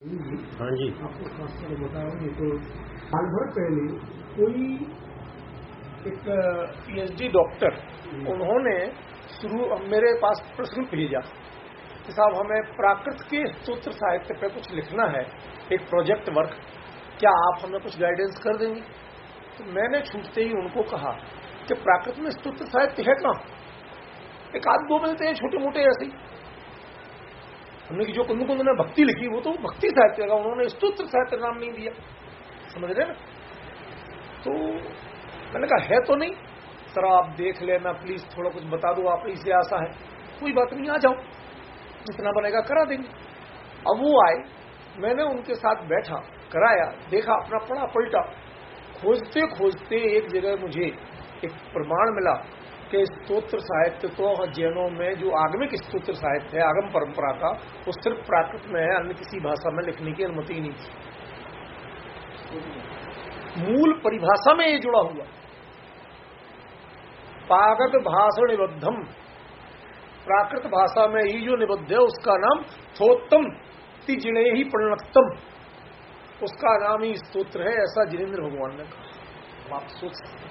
हाँ जी, आपको खासकर बताऊंगी तो साल भर पहले कोई एक पीएचडी डॉक्टर उन्होंने मेरे पास प्रश्न भेजा कि साहब हमें प्राकृत के स्तोत्र साहित्य पे कुछ लिखना है, एक प्रोजेक्ट वर्क, क्या आप हमें कुछ गाइडेंस कर देंगे? तो मैंने छूटते ही उनको कहा कि प्राकृत में स्तोत्र साहित्य है कहाँ? एक आध दो मिलते हैं छोटे मोटे ऐसे ही। हमने की जो कुंद ने भक्ति लिखी वो तो भक्ति साहित्य का, उन्होंने स्तोत्र साहित्य नाम नहीं दिया, समझ रहे ना? तो मैंने कहा है तो नहीं सर, आप देख लेना प्लीज, थोड़ा कुछ बता दो, आप इसे आशा है, कोई बात नहीं, आ जाओ, जितना बनेगा करा देंगे। अब वो आए, मैंने उनके साथ बैठा, कराया, देखा, अपना पढ़ा पलटा, खोजते खोजते एक जगह मुझे एक प्रमाण मिला कि स्तोत्र साहित्य तो जैनों में जो आगमिक स्तोत्र साहित्य है आगम परंपरा का, वो सिर्फ प्राकृत में है, अन्य किसी भाषा में लिखने की अनुमति नहीं थी। मूल परिभाषा में ये जुड़ा हुआ, पागत भाषण निबद्धम, प्राकृत भाषा में ही जो निबद्ध है उसका नाम थोत्तम तिजिणे ही प्रणक्तम, उसका नाम ही स्तोत्र है, ऐसा जिनेन्द्र भगवान ने कहा। आप सोच सकते,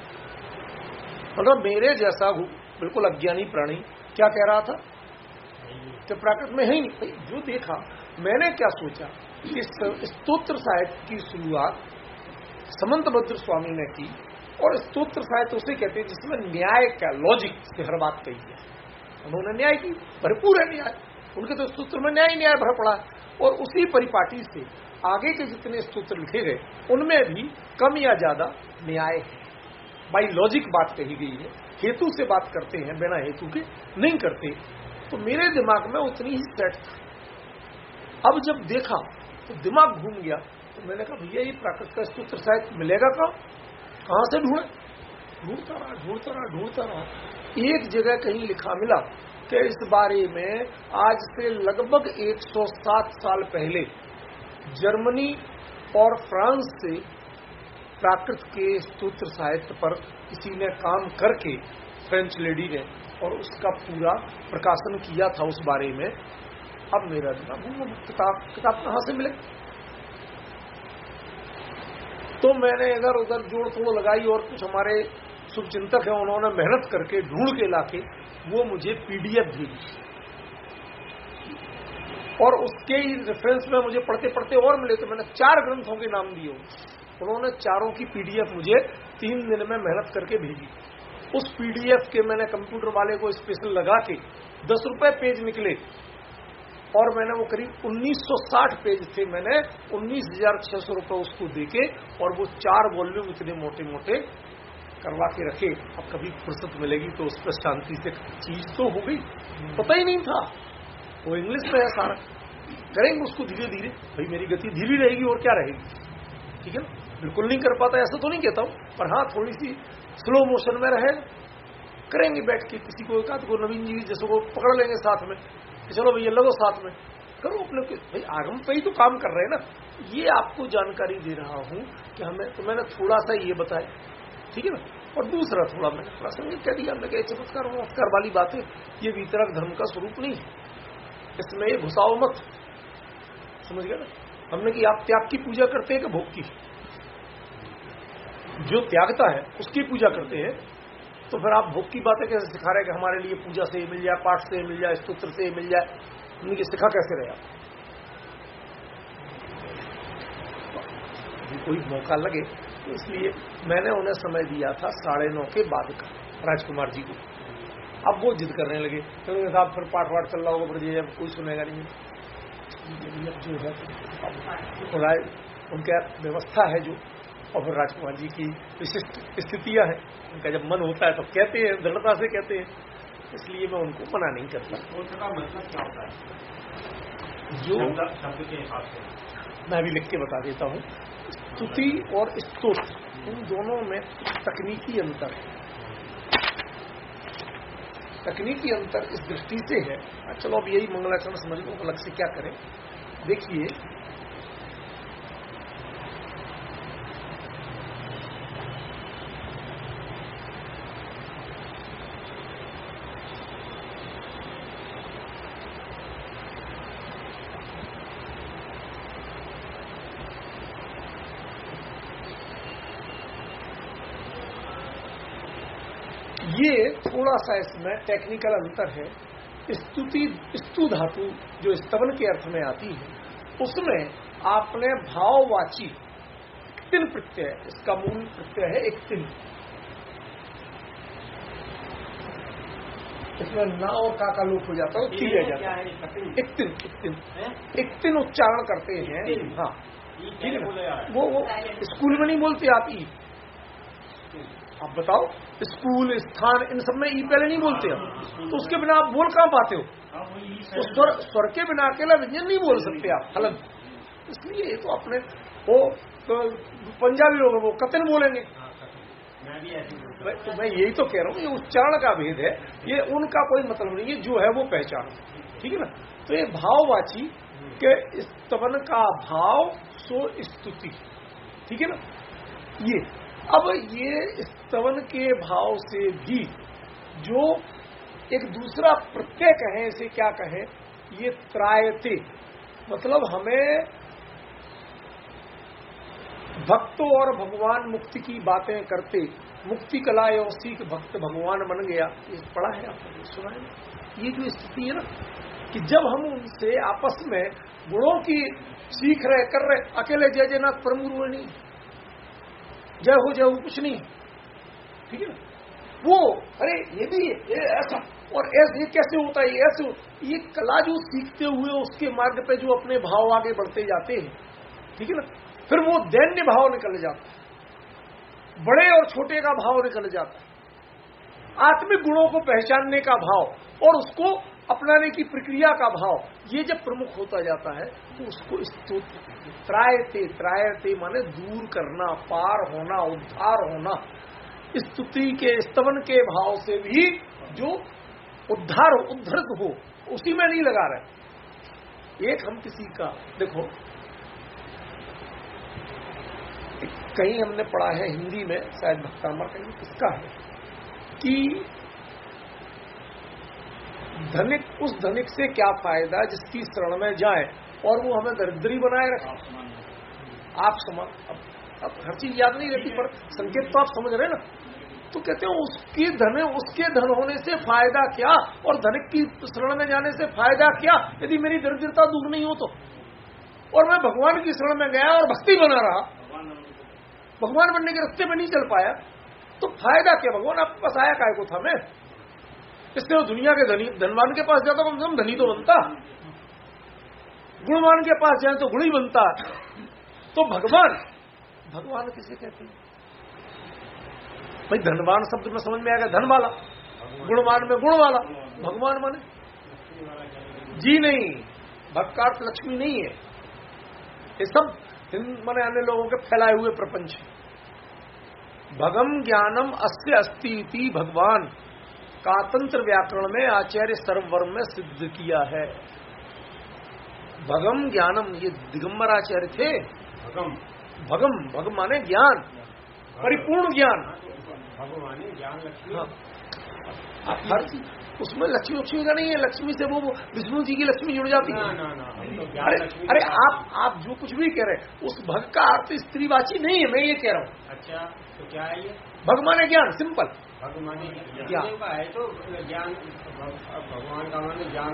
मतलब मेरे जैसा बिल्कुल अज्ञानी प्राणी क्या कह रहा था कि प्राकृत में है ही नहीं। जो देखा, मैंने क्या सोचा कि स्तोत्र साहित्य की शुरुआत समंतभद्र स्वामी ने की, और स्तोत्र साहित्य उसे कहते हैं जिसमें न्याय का, लॉजिक से हर बात कही है। उन्होंने न्याय की, भरपूर है न्याय, उनके तो स्तोत्र में न्याय भर पड़ा है। और उसी परिपाटी से आगे के जितने स्तोत्र लिखे गए उनमें भी कम या ज्यादा न्याय है, बाई लॉजिक बात कही गई है। हेतु से बात करते हैं, बिना हेतु के नहीं करते। तो मेरे दिमाग में उतनी ही सेट था। अब जब देखा तो दिमाग घूम गया, तो मैंने कहा भैया ये प्राकृत का स्तोत्र साहित्य मिलेगा कहां से ढूंढे? ढूंढता रहा, एक जगह कहीं लिखा मिला कि इस बारे में आज से लगभग 107 साल पहले जर्मनी और फ्रांस से प्राकृत के स्तोत्र साहित्य पर किसी ने काम करके, फ्रेंच लेडी ने, और उसका पूरा प्रकाशन किया था उस बारे में। अब मेरा किताब कहां से मिले? तो मैंने इधर उधर जोड़ तोड़ लगाई, और कुछ हमारे शुभचिंतक हैं, उन्होंने मेहनत करके ढूंढ के लाके वो मुझे पीडीएफ भेजी, और उसके ही रेफरेंस में मुझे पढ़ते पढ़ते और मिले, तो मैंने 4 ग्रंथों के नाम दिए। उन्होंने चारों की पीडीएफ मुझे 3 दिन में मेहनत करके भेजी। उस पीडीएफ के मैंने कंप्यूटर वाले को स्पेशल लगा के 10 रुपए पेज निकले, और मैंने वो करीब 1960 पेज थे, मैंने 19,600 रुपए उसको देके, और वो 4 वॉल्यूम इतने मोटे मोटे करवा के रखे। अब कभी फुर्सत मिलेगी तो उस पर शांति से, चीज तो हो गई, पता ही नहीं था, वो इंग्लिश में है सारा, करेंगे उसको धीरे धीरे। भाई मेरी गति धीरे रहेगी और क्या रहेगी, ठीक है ना? बिल्कुल नहीं कर पाता ऐसा तो नहीं कहता हूं, पर हाँ थोड़ी सी स्लो मोशन में रहे, करेंगे बैठ के। किसी को एकाध को नवीन जी जैसे को पकड़ लेंगे साथ में कि चलो भैया लगो साथ में करो अपने, भाई आगम पे ही तो काम कर रहे हैं ना। ये आपको जानकारी दे रहा हूं कि हमें, तो मैंने थोड़ा सा ये बताया, ठीक है ना। और दूसरा थोड़ा मैंने प्रासंगिक कह दिया, मैं कहा चमत्कार वाली बातें, ये वितरक धर्म का स्वरूप नहीं है, इसमें ये घुसाओ मत, समझ गया ना। हमने कि आप त्याग की पूजा करते हैं कि भोग की? जो त्यागता है उसकी पूजा करते हैं, तो फिर आप भोग की बातें कैसे सिखा रहे हैं कि हमारे लिए पूजा से मिल जाए, पाठ से मिल जाए, स्तोत्र से मिल जाए? उनकी सिखा कैसे रहे आप? कोई मौका लगे तो, इसलिए मैंने उन्हें समय दिया था 9:30 के बाद का, राजकुमार जी को। अब वो जिद करने लगे, तो साहब फिर पाठ वाठ चल रहा होगा, पर कोई सुनेगा नहीं। जो है थोड़ा उनका व्यवस्था है जो, और फिर राजकुमार जी की विशिष्ट स्थितियां हैं, उनका जब मन होता है तो कहते हैं, दृढ़ता से कहते हैं, इसलिए मैं उनको मना नहीं करता। मतलब क्या होता है जो शब्द के हिसाब से मैं भी लिख के बता देता हूं। स्तुति और स्तोत्र, इन दोनों में तकनीकी अंतर है। तकनीकी अंतर इस दृष्टि से है, चलो अब यही मंगलाचरण समझ लो, अलग से क्या करें। देखिए, ये थोड़ा सा इसमें टेक्निकल अंतर है। स्तुति, स्तु धातु जो स्तवन के अर्थ में आती है, उसमें आपने भाववाची तिन प्रत्यय, इसका मूल प्रत्यय है एक तिन। इसमें ना और का लोप हो जाता है, ती रह जाता है। एक तिन उच्चारण करते हैं। हाँ ठीक है, वो स्कूल में नहीं बोलते आप ई। आप बताओ, स्कूल, स्थान, इन सब में ई पहले नहीं बोलते आप, तो उसके बिना आप बोल कहां पाते हो? तो स्वर के बिना अकेला व्यंजन नहीं बोल सकते आप, हलन। इसलिए ये तो अपने वो तो पंजाबी लोग वो कतन बोलेंगे। तो मैं यही तो कह रहा हूँ, ये उच्चारण का भेद है, ये उनका कोई मतलब नहीं है, जो है वो पहचान। ठीक है ना। तो ये भाववाची के स्तवन का भाव सो स्तुति। ठीक है ना। ये अब ये स्तवन के भाव से भी जो एक दूसरा प्रत्यय कहें, इसे क्या कहें, ये त्रायते, मतलब हमें भक्तों और भगवान मुक्ति की बातें करते, मुक्ति कला एवं सीख भक्त भगवान बन गया, ये पढ़ा है आपने, सुना है। ये जो स्थिति है ना कि जब हम उनसे आपस में गुणों की सीख रहे, कर रहे, अकेले जय जयनाथ परम गुरु नहीं, जय हो कुछ नहीं। ठीक है ना। वो अरे ये भी ये ऐसा और ऐसे, ये कैसे होता है, ये ऐसे, ये कला जो सीखते हुए उसके मार्ग पे जो अपने भाव आगे बढ़ते जाते हैं। ठीक है ना। फिर वो दैन्य भाव निकल जाता है, बड़े और छोटे का भाव निकल जाता है, आत्मिक गुणों को पहचानने का भाव और उसको अपनाने की प्रक्रिया का भाव, ये जब प्रमुख होता जाता है तो उसको स्तोत्र, त्रायते, त्रायते माने दूर करना, पार होना, उद्धार होना। स्तुति के, स्तवन के भाव से भी जो उद्धार हो, उद्धृत हो, उसी में नहीं लगा रहे। एक हम किसी का देखो, कहीं हमने पढ़ा है हिंदी में, शायद भक्तामर कहीं किसका है, कि धनिक, उस धनिक से क्या फायदा जिसकी शरण में जाए और वो हमें दरिद्री बनाए रखे। आप समझ, अब हर चीज याद नहीं रहती, पर संकेत तो आप समझ रहे ना। तो कहते हैं उसकी धन, उसके धन होने से फायदा क्या, और धनिक की शरण में जाने से फायदा क्या, यदि मेरी दरिद्रता दूर नहीं हो तो। और मैं भगवान की शरण में गया और भक्ति बना रहा, भगवान बनने के रास्ते में नहीं चल पाया, तो फायदा क्या? भगवान आपके पास आया काय को था मैं? इसलिए वो दुनिया के धनवान के पास जाता, कम से कम धनी तो बनता, गुणवान के पास जाए तो गुण ही बनता। तो भगवान किसे कहते हैं भाई? धनवान शब्द में समझ में आएगा धन वाला, गुणवान में गुण वाला, भगवान माने जी नहीं, भक्त का अर्थ लक्ष्मी नहीं है। ये सब माने अन्य लोगों के फैलाए हुए प्रपंच। भगम ज्ञानम अस्य अस्ति इति भगवान कातंत्र व्याकरण में आचार्य सर्ववर्म में सिद्ध किया है। भगम ज्ञानम, ये दिगंबर आचार्य थे। भगम, भगम माने ज्ञान, परिपूर्ण ज्ञान, भगवान ज्ञान लक्ष्मी। हाँ, हर चीज उसमें लक्ष्मी का नहीं है, लक्ष्मी से वो विष्णु जी की लक्ष्मी जुड़ जाती है। अरे आप जो कुछ भी कह रहे हैं, उस भग का अर्थ स्त्रीवाची नहीं है, मैं ये कह रहा हूँ। अच्छा, तो क्या है ये? भगवान ज्ञान, सिंपल भगवान ज्ञान का है, तो ज्ञान भगवान का माने ज्ञान।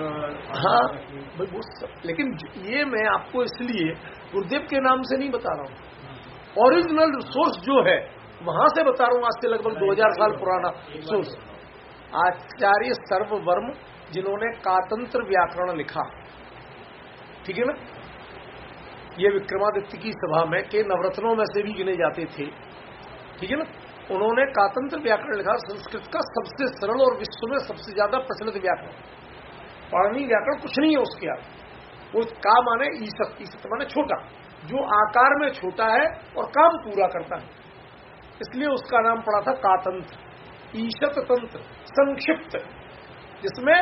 हाँ भाई वो सब, लेकिन ये मैं आपको इसलिए गुरुदेव के नाम से नहीं बता रहा हूँ, ओरिजिनल सोर्स जो है वहां से बता रहा हूँ। आज से लगभग 2000 साल पुराना सोर्स, आचार्य सर्ववर्म, जिन्होंने कातंत्र व्याकरण लिखा। ठीक है ना। ये विक्रमादित्य की सभा में के नवरत्नों में से भी गिने जाते थे। ठीक है ना। उन्होंने कातंत्र व्याकरण लिखा, संस्कृत का सबसे सरल और विश्व में सबसे ज्यादा प्रचलित व्याकरण। पाणिनि व्याकरण कुछ नहीं है उसके आगे। वो का माने ईसत, ईसत माने छोटा, जो आकार में छोटा है और काम पूरा करता है, इसलिए उसका नाम पड़ा था कातंत्र। ईशत तंत्र, संक्षिप्त, जिसमें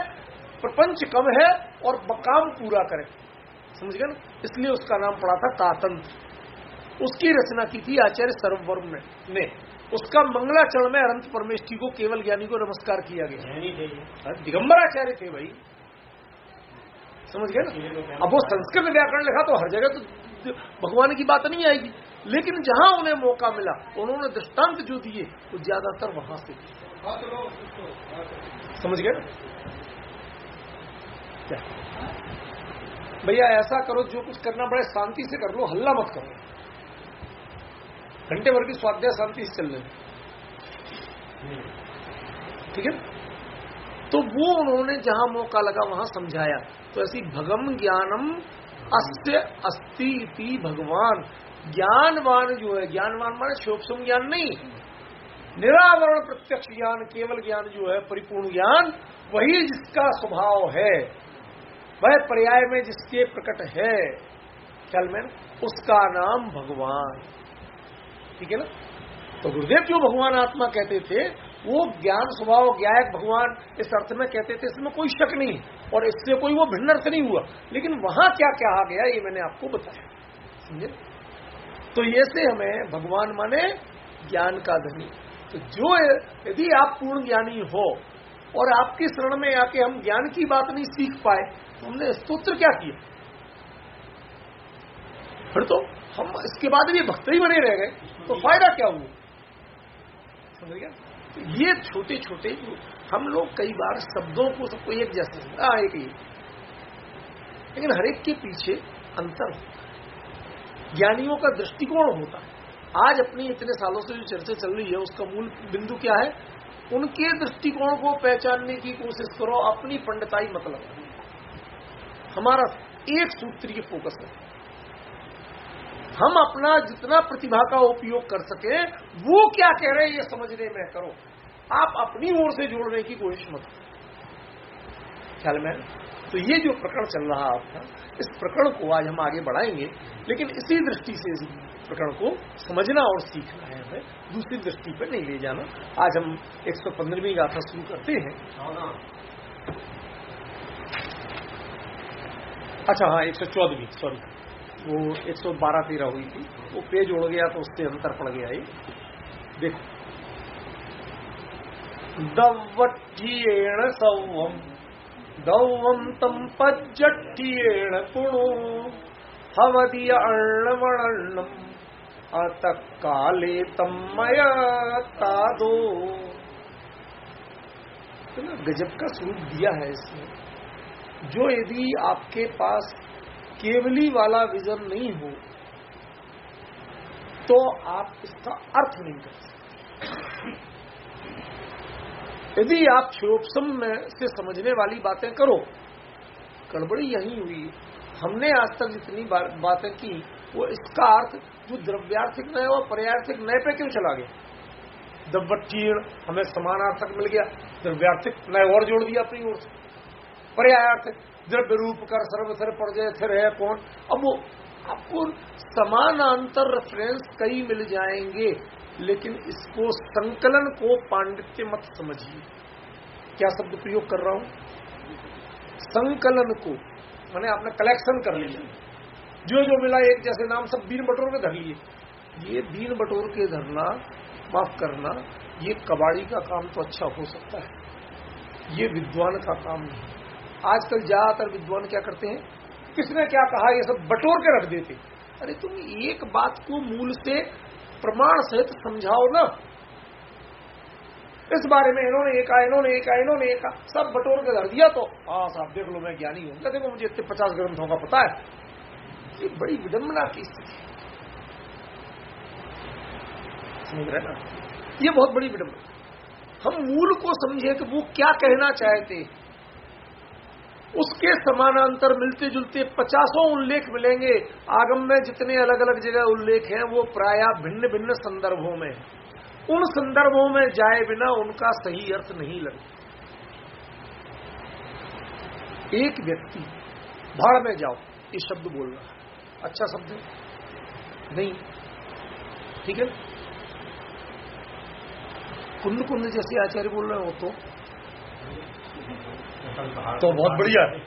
प्रपंच कम है और काम पूरा करे, समझ गए ना, इसलिए उसका नाम पड़ा था कातंत्र। उसकी रचना की थी आचार्य सर्ववर्म ने। उसका मंगलाचरण में अनंत परमेष्ठी को, केवल ज्ञानी को नमस्कार किया गया। दिगंबर आचार्य थे भाई, समझ गए ना। अब वो संस्कृत व्याकरण लिखा तो हर जगह तो भगवान की बात नहीं आएगी, लेकिन जहां उन्हें मौका मिला उन्होंने दृष्टांत जो दिए वो ज्यादातर वहां से। समझ गए क्या? भैया ऐसा करो, जो कुछ करना पड़े शांति से कर लो, हल्ला मत करो। घंटे भर की स्वाध्याय शांति से चल रही, ठीक है। तो वो उन्होंने जहां मौका लगा वहां समझाया। तो ऐसी भगम ज्ञानम अस्य अस्ति इति भगवान। ज्ञानवान जो है, ज्ञानवान माने शोभसुम ज्ञान नहीं, निरावरण प्रत्यक्ष ज्ञान, केवल ज्ञान जो है, परिपूर्ण ज्ञान, वही जिसका स्वभाव है, वह पर्याय में जिसके प्रकट है, ख्याल में, उसका नाम भगवान, ठीक है ना। तो गुरुदेव जो भगवान आत्मा कहते थे, वो ज्ञान स्वभाव ज्ञायक भगवान इस अर्थ में कहते थे, इसमें कोई शक नहीं, और इससे कोई वो भिन्न अर्थ नहीं हुआ। लेकिन वहां क्या कहा गया ये मैंने आपको बताया, समझे। तो ये से हमें भगवान माने ज्ञान का धनी। तो जो यदि आप पूर्ण ज्ञानी हो और आपकी शरण में आके हम ज्ञान की बात नहीं सीख पाए, तो हमने स्तोत्र क्या किया? फिर तो हम इसके बाद भी भक्त ही बने रह गए, तो फायदा क्या हुआ? समझ गया। ये छोटे छोटे हम लोग कई बार शब्दों को सबको एक जैसे एक ही, लेकिन हर एक के पीछे अंतर होता है, ज्ञानियों का दृष्टिकोण होता है। आज अपनी इतने सालों से जो चर्चा चल रही है उसका मूल बिंदु क्या है? उनके दृष्टिकोण को पहचानने की कोशिश करो, अपनी पंडिताई मतलब। हमारा एक सूत्रीय फोकस है, हम अपना जितना प्रतिभा का उपयोग कर सके, वो क्या कह रहे हैं ये समझने में करो। आप अपनी ओर से जोड़ने की कोशिश मत करो, ख्याल में। तो ये जो प्रकरण चल रहा आपका, इस प्रकरण को आज हम आगे बढ़ाएंगे, लेकिन इसी दृष्टि से इस प्रकरण को समझना और सीखना है, हमें दूसरी दृष्टि पर नहीं ले जाना। आज हम 115वीं गाथा शुरू करते हैं। अच्छा हाँ, 114वीं, सॉरी, वो 112-13 हुई थी, वो पेज उड़ गया तो उससे अंतर पड़ गया। ये देखो, दवट्ठियेण सौवम दौवम तम पज्जट्ठियेण पुणो हवदीय अर्णवर्णम अत काले तमया तादो। तो ना गजब का स्वरूप दिया है इसमें, जो यदि आपके पास केवली वाला विजन नहीं हो तो आप इसका अर्थ नहीं कर सकते। यदि आप क्षोभसम में से समझने वाली बातें करो, गड़बड़ी यही हुई। हमने आज तक जितनी बातें की वो इसका अर्थ जो द्रव्यार्थिक नए और पर्यार्थिक नए पे क्यों चला गया? दवट्ठीण हमें समानार्थक मिल गया, द्रव्यार्थिक नए और जोड़ दिया अपनी ओर से, पर्यायार्थिक द्रव्य रूप कर सर्वसर पड़ जाए फिर है कौन। अब वो आपको समानांतर रेफरेंस कई मिल जाएंगे, लेकिन इसको संकलन को पांडित्य मत समझिए। क्या शब्द प्रयोग कर रहा हूं? संकलन को, माने आपने कलेक्शन कर लिया, जो जो मिला एक जैसे नाम सब बीन बटोर के धर लिए। ये बीन बटोर के धरना, माफ करना, ये कबाड़ी का काम तो अच्छा हो सकता है, ये विद्वान का काम नहीं। आजकल ज्यादातर विद्वान क्या करते हैं, किसने क्या कहा ये सब बटोर के रख देते। अरे तुम एक बात को मूल से प्रमाण सहित समझाओ ना। इस बारे में इन्होंने एक कहा, इन्होंने एक कहा, इन्होंने एक कहा, सब बटोर के धर दिया। तो हाँ साहब देख लो मैं ज्ञानी हूं, देखो मुझे इतने 50 ग्रंथों का पता है। ये बड़ी विडंबना की स्थिति, समझ रहे ना? ये बहुत बड़ी विडंबना। हम मूल को समझे कि वो क्या कहना चाहते, उसके समानांतर मिलते जुलते 50 उल्लेख मिलेंगे। आगम में जितने अलग अलग जगह उल्लेख हैं वो प्रायः भिन्न भिन्न संदर्भों में, उन संदर्भों में जाए बिना उनका सही अर्थ नहीं लगता। एक व्यक्ति भाड़ में जाओ ये शब्द बोल रहा है, अच्छा शब्द है नहीं, ठीक है। कुंड कुंड जैसे आचार्य बोल रहे हो तो बहुत बढ़िया है।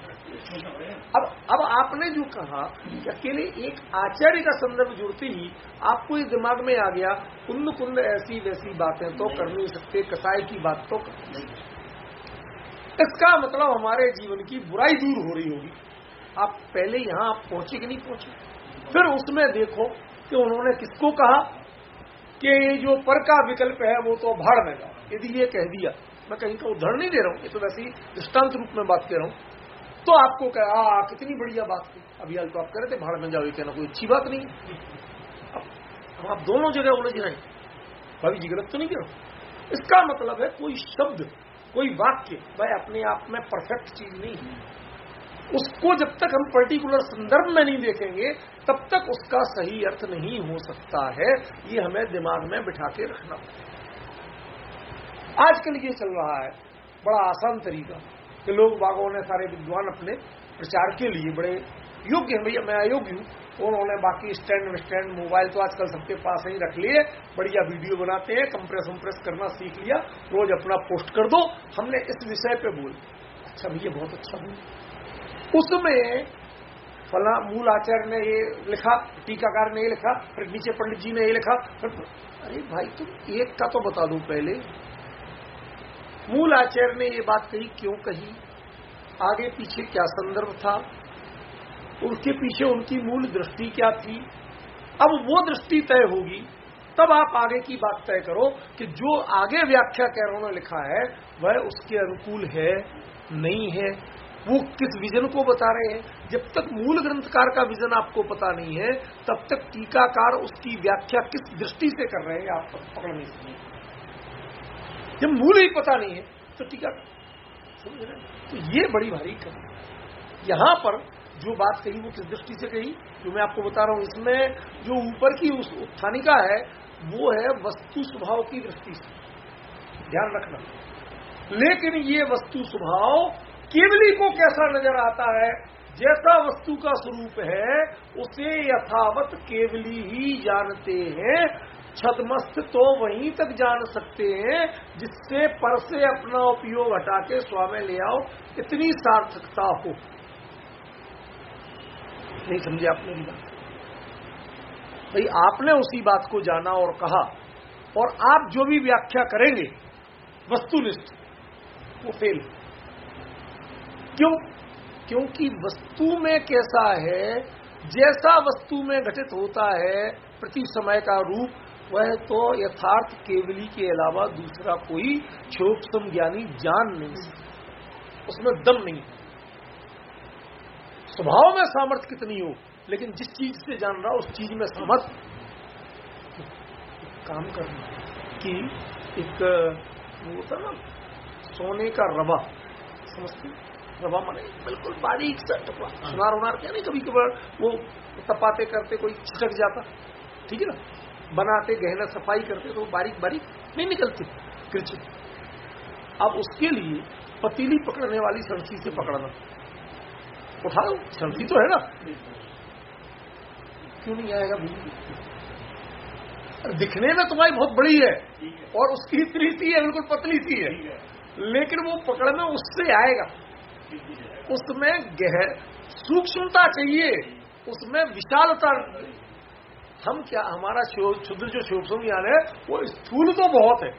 अब आपने जो कहा कि अकेले एक आचार्य का संदर्भ जुड़ते ही आपको ये दिमाग में आ गया, कुंद कुंद ऐसी वैसी बातें तो कर नहीं सकते, कसाई की बात तो कर नहीं। इसका मतलब हमारे जीवन की बुराई दूर हो रही होगी। आप पहले यहां आप पहुंचे कि नहीं पहुंचे, फिर उसमें देखो कि उन्होंने किसको कहा कि ये जो पर का विकल्प है वो तो भाड़ में जाओ, यदि ये कह दिया, मैं कहीं का उदाहरण नहीं दे रहा हूं, ये तो वैसे ही दृष्टांत रूप में बात कर रहा हूं, तो आपको कहा कितनी बढ़िया बात थी, अभी हाल तो आप कह रहे थे भाड़ में जाओ, ये कहना कोई अच्छी बात नहीं। अब आप दोनों जगह उलझ रहे हैं, भाभी जी गलत तो नहीं कह रहा। इसका मतलब है कोई शब्द, कोई वाक्य भाई अपने आप में परफेक्ट चीज नहीं है, उसको जब तक हम पर्टिकुलर संदर्भ में नहीं देखेंगे तब तक उसका सही अर्थ नहीं हो सकता है। ये हमें दिमाग में बिठा के रखना। आजकल ये चल रहा है बड़ा आसान तरीका कि लोग बागों ने सारे विद्वान अपने प्रचार के लिए बड़े योग्य हैं, भैया मैं अयोग्य हूं, उन्होंने बाकी स्टैंड मोबाइल तो आजकल सबके पास ही रख लिए, बढ़िया वीडियो बनाते हैं, कंप्रेस करना सीख लिया, रोज अपना पोस्ट कर दो, हमने इस विषय पे बोल। अच्छा भैया बहुत अच्छा बोल, उसमें फला मूल आचार्य ने ये लिखा, टीकाकार ने ये लिखा, फिर नीचे पंडित जी ने ये लिखा, अरे भाई तुम एक का तो बता दो पहले, मूल आचार्य ने ये बात कही क्यों कही, आगे पीछे क्या संदर्भ था, उसके पीछे उनकी मूल दृष्टि क्या थी। अब वो दृष्टि तय होगी तब आप आगे की बात तय करो कि जो आगे व्याख्याकारों ने लिखा है वह उसके अनुकूल है नहीं है, वो किस विजन को बता रहे हैं। जब तक मूल ग्रंथकार का विजन आपको पता नहीं है तब तक टीकाकार उसकी व्याख्या किस दृष्टि से कर रहे हैं आप पकड़ नहीं सकते। जब मूल ही पता नहीं है तो टीका समझ रहे हैं, तो ये बड़ी भारी कमी। यहां पर जो बात कही वो किस दृष्टि से कही, जो मैं आपको बता रहा हूं, इसमें जो ऊपर की उस उत्थानिका है वो है वस्तु स्वभाव की दृष्टि से, ध्यान रखना। लेकिन ये वस्तु स्वभाव केवली को कैसा नजर आता है, जैसा वस्तु का स्वरूप है उसे यथावत केवली ही जानते हैं, छदमस्त तो वहीं तक जान सकते हैं जिससे पर से अपना उपयोग हटा के स्वामी ले आओ, इतनी सार्थकता हो। नहीं समझे आप मेरी बात? भाई आपने उसी बात को जाना और कहा, और आप जो भी व्याख्या करेंगे वस्तुनिष्ठ वो फेल। क्यों? क्योंकि वस्तु में कैसा है, जैसा वस्तु में घटित होता है प्रति समय का रूप, वह तो यथार्थ केवली के अलावा दूसरा कोई क्षोभसम ज्ञानी जान नहीं सकता, उसमें दम नहीं। स्वभाव में सामर्थ्य कितनी हो, लेकिन जिस चीज से जान रहा उस चीज में सामर्थ्य काम करना। कि एक वो होता ना सोने का रवा, समझते? रवा माने बिल्कुल बारीक सा टुकड़ा, सुनार उनार क्या नहीं, कभी कभार वो तपाते करते कोई छिटक जाता, ठीक है ना, बनाते गहना सफाई करते तो बारीक बारीक नहीं निकलती किरचित। अब उसके लिए पतीली पकड़ने वाली सरसी से पकड़ना, उठा लो सरसी तो है ना, क्यों नहीं आएगा बिल्कुल? दिखने में तुम्हारी बहुत बड़ी है और उसकी इतनी सी है, बिल्कुल पतली सी है, लेकिन वो पकड़ना उससे आएगा। उसमें गहर सूक्ष्मता चाहिए, उसमें विशालता। हम क्या, हमारा क्षुद्र जो सूक्ष्म ज्ञान है वो स्थूल तो बहुत है,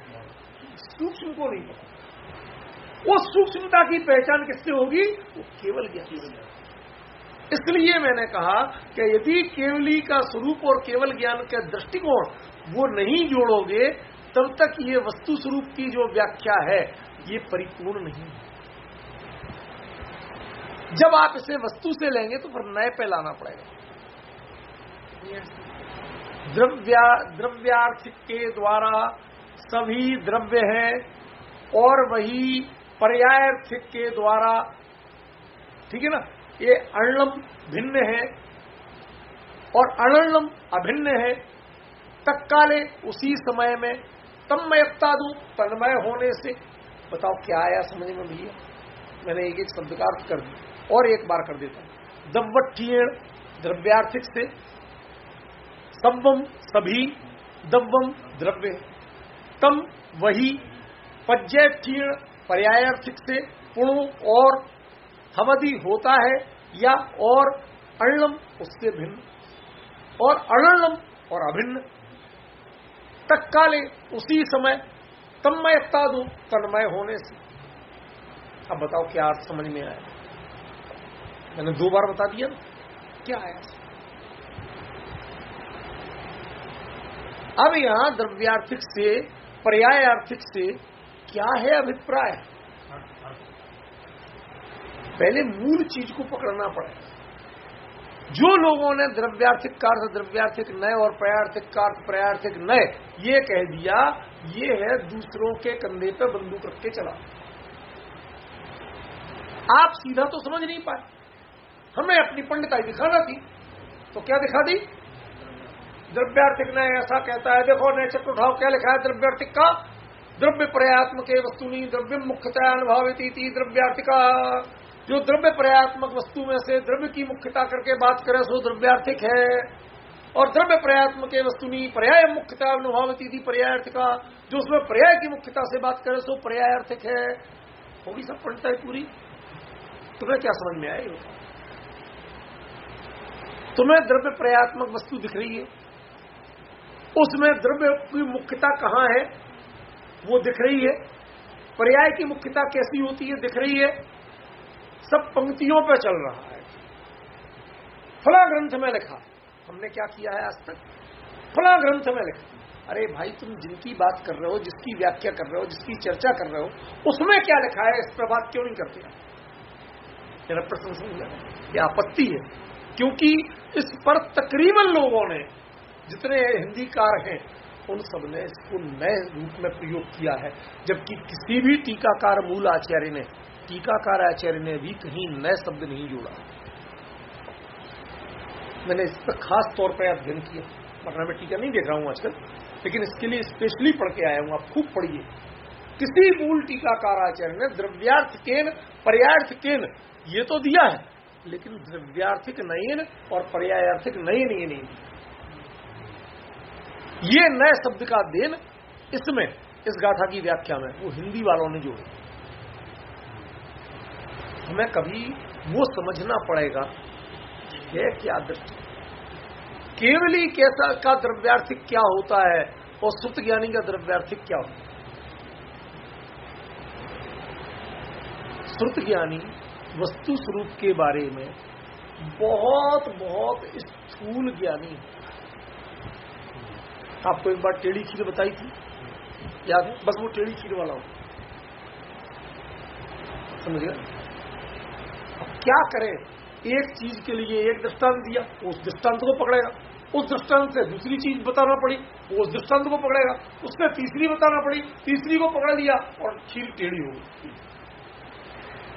सूक्ष्म को नहीं पता। वो सूक्ष्मता की पहचान किससे होगी? वो केवल ज्ञान से। इसलिए मैंने कहा कि यदि केवली का स्वरूप और केवल ज्ञान का दृष्टिकोण वो नहीं जोड़ोगे तब तक ये वस्तु स्वरूप की जो व्याख्या है ये परिपूर्ण नहीं है। जब आप इसे वस्तु से लेंगे तो फिर नए पे लाना पड़ेगा। द्रव्यार्थिक के द्वारा सभी द्रव्य है और वही पर्यायार्थिक के द्वारा, ठीक है ना, ये अण्लम भिन्न है और अण्लम अभिन्न है। तत्काले उसी समय में तन्मयता दू, तन्मय होने से। बताओ क्या आया समझ में भैया? मैंने एक एक शब्द का अर्थ कर दिया और एक बार कर देता हूं। दव्वठीण द्रव्यार्थिक से, सब्वम सभी, दव्वम द्रव्य, तम वही, पज्जैठीण पर्यायार्थिक से, पुणु और, हवदि होता है या और, अण्लम उससे भिन्न और अण्लम और अभिन्न। तत्काले उसी समय, तन्मयता दो तन्मय होने से। अब बताओ क्या अर्थ समझ में आया? मैंने 2 बार बता दिया ना, क्या आया? अब यहां द्रव्यार्थिक से पर्याय आर्थिक से क्या है अभिप्राय? पहले मूल चीज को पकड़ना पड़ेगा। जो लोगों ने द्रव्यार्थिक का अर्थ द्रव्यार्थिक नय और पर्यायार्थिक का अर्थ पर्यायार्थिक नय ये कह दिया, ये है दूसरों के कंधे पे बंदूक रख के चला। आप सीधा तो समझ नहीं पाए, हमें अपनी पंडिताई दिखाना थी, तो क्या दिखा दी? द्रव्यार्थिक नय ऐसा कहता है, देखो नय चक्र उठाओ, क्या लिखा है द्रव्यार्थिक का? द्रव्य पर्यायात्मक वस्तुनि द्रव्य मुख्यतया अनुभवित द्रव्यार्थिका। जो द्रव्य पर्यायात्मक वस्तु में से द्रव्य की मुख्यता करके बात करे सो द्रव्यार्थिक है, और द्रव्य पर्यायात्मक वस्तुनि पर्याय मुख्यता अनुभवित पर्यायार्थिका। जो उसमें पर्याय की मुख्यता से बात करे सो पर्यायार्थिक है। होगी सब पंडिताई पूरी? तुम्हें क्या समझ में आए? तुम्हें द्रव्य पर्यायात्मक वस्तु दिख रही है, उसमें द्रव्य की मुख्यता कहां है वो दिख रही है, पर्याय की मुख्यता कैसी होती है दिख रही है, सब पंक्तियों पे चल रहा है। फला ग्रंथ में लिखा, हमने क्या किया है आज तक? फला ग्रंथ में लिखा। अरे भाई, तुम जिनकी बात कर रहे हो, जिसकी व्याख्या कर रहे हो, जिसकी चर्चा कर रहे हो, उसमें क्या लिखा है इस पर बात क्यों नहीं करते? मेरा प्रश्न समझ, यह आपत्ति है, क्योंकि इस पर तकरीबन लोगों ने, जितने हिंदीकार हैं, उन सब ने इसको नए रूप में प्रयोग किया है, जबकि किसी भी टीकाकार मूल आचार्य ने, टीकाकार आचार्य ने भी कहीं नए शब्द नहीं जोड़ा। मैंने इस पर खास तौर पर अध्ययन किया, वरना मैं टीका नहीं देख रहा हूं आजकल, लेकिन इसके लिए स्पेशली पढ़ के आया हूं। आप खूब पढ़िए। किसी मूल टीकाकार आचार्य ने द्रव्यार्थ केन पर्यायार्थ केन ये तो दिया है, लेकिन द्रव्यार्थिक नयन और पर्यायार्थिक नयन ये नहीं दिया। ये नए शब्द का देन इसमें, इस गाथा की व्याख्या में वो हिंदी वालों ने जोड़े। हमें कभी वो समझना पड़ेगा है क्या दृष्टि, केवली कैसा का द्रव्यार्थिक क्या होता है और सुत ज्ञानी का द्रव्यार्थिक क्या होता है। श्रुत ज्ञानी वस्तु स्वरूप के बारे में बहुत बहुत स्थूल ज्ञानी। आपको एक बार टेढ़ी खीर बताई थी, याद है? बस वो टेढ़ी खीर वाला हो, समझ गया? अब क्या करें, एक चीज के लिए एक दृष्टांत दिया, उस दृष्टांत को पकड़ेगा, उस दृष्टांत से दूसरी चीज बताना पड़ी, वो उस दृष्टांत को पकड़ेगा, उससे तीसरी बताना पड़ी, तीसरी को पकड़ लिया और खीर टेढ़ी हो गई।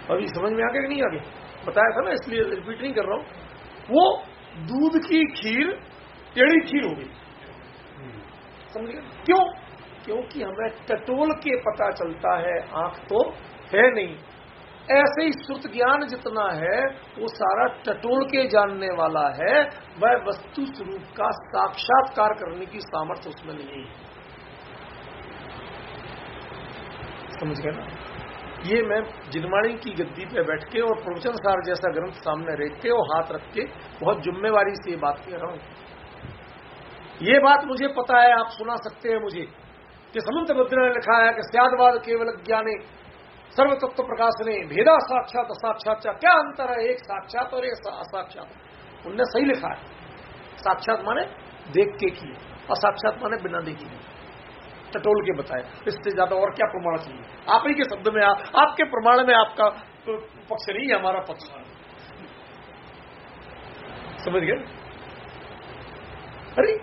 अभी समझ में आ गया कि नहीं आ गया? बताया था ना, इसलिए रिपीट नहीं कर रहा हूं। वो दूध की खीर टेढ़ी खीर हो गई, समझ गए? क्यों? क्योंकि हमें टटोल के पता चलता है, आंख तो है नहीं। ऐसे ही श्रुत ज्ञान जितना है वो सारा टटोल के जानने वाला है, वह वस्तु स्वरूप का साक्षात्कार करने की सामर्थ्य उसमें नहीं है। समझ गए ना? ये मैं जिनवाणी की गद्दी पे बैठ के और प्रवचन सार जैसा ग्रंथ सामने रख के और हाथ रख के बहुत जिम्मेवारी से ये बात कह रहा हूं। ये बात मुझे पता है, आप सुना सकते हैं मुझे, कि समंत भद्र ने लिखा है कि स्यादवाद केवल ज्ञाने सर्व तत्व प्रकाश ने भेदा साक्षात असाक्षात, क्या अंतर है एक साक्षात और एक असाक्षात। उनने सही लिखा है। साक्षात माने देख के किए, असाक्षात माने बिना देखे किए, टटोल के बताए। इससे ज्यादा और क्या प्रमाण चाहिए? आप ही के शब्द में आपके प्रमाण में आपका तो पक्ष नहीं है, हमारा पक्ष। समझ गए? अरे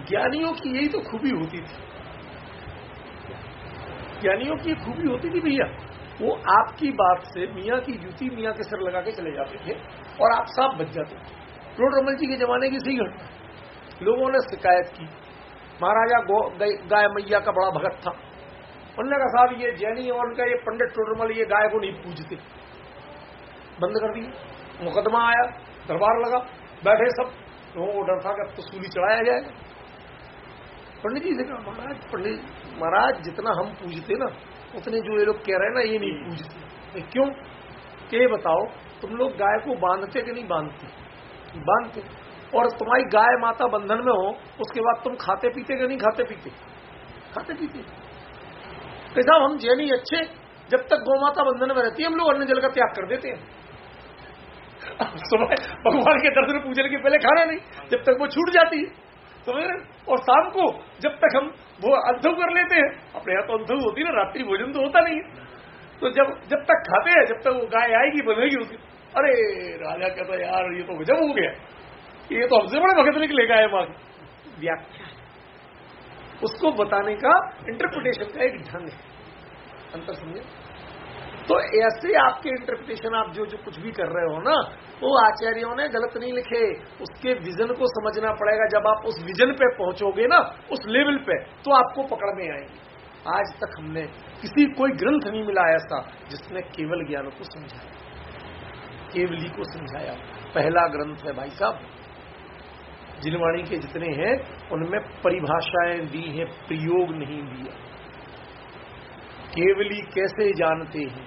ज्ञानियों की यही तो खूबी होती थी, ज्ञानियों की खूबी होती थी भैया, वो आपकी बात से मियाँ की जूती मियाँ के सिर लगा के चले जाते थे और आप साफ बच जाते थे। रोड रमल जी के जमाने की सही घटना, लोगों ने शिकायत की, महाराजा गाय मैया का बड़ा भगत था। उन्होंने कहा साहब ये जैनी और उनका ये पंडित टोडरमल ये गाय को नहीं पूजते, बंद कर दिए। मुकदमा आया, दरबार लगा, बैठे सब, लोगों को डर था कि अब तो सूली चढ़ाया जाएगा। पंडित जी से कहा महाराज जितना हम पूजते ना उतने जो ये लोग कह रहे हैं ना ये नहीं पूजते। क्यों? के बताओ, तुम लोग गाय को बांधते कि नहीं बांधते? बांधते। और तुम्हारी गाय माता बंधन में हो, उसके बाद तुम खाते पीते कि नहीं खाते पीते? खाते पीते। साहब हम जैनी अच्छे, जब तक गौ माता बंधन में रहती है हम लोग अन्न जल का त्याग कर देते हैं। सुबह भगवान के दर्शन पूजन के पहले खाना नहीं, जब तक वो छूट जाती है। समझ रहे? और शाम को जब तक हम वो अंधु कर लेते हैं, अपने यहाँ तो अंधु होती है ना, रात्रि भोजन तो होता नहीं है, तो जब तक खाते हैं, जब तक वो गाय आएगी बनेगी उसकी, अरे राजा कहता यार ये तो गजब हो गया, ये तो हमसे बड़े भगत निकले गाय मां। व्याख्या उसको बताने का इंटरप्रिटेशन का एक ढंग है, अंतर समझे? तो ऐसे आपके इंटरप्रिटेशन आप जो कुछ भी कर रहे हो ना, वो आचार्यों ने गलत नहीं लिखे, उसके विजन को समझना पड़ेगा। जब आप उस विजन पे पहुंचोगे ना, उस लेवल पे, तो आपको पकड़ में आएगी। आज तक हमने किसी कोई ग्रंथ नहीं मिला ऐसा जिसने केवल ज्ञान को समझाया, केवली को समझाया। पहला ग्रंथ है भाई साहब, जिनवाणी के जितने हैं उनमें परिभाषाएं दी हैं, प्रयोग नहीं दिया। केवली कैसे जानते हैं,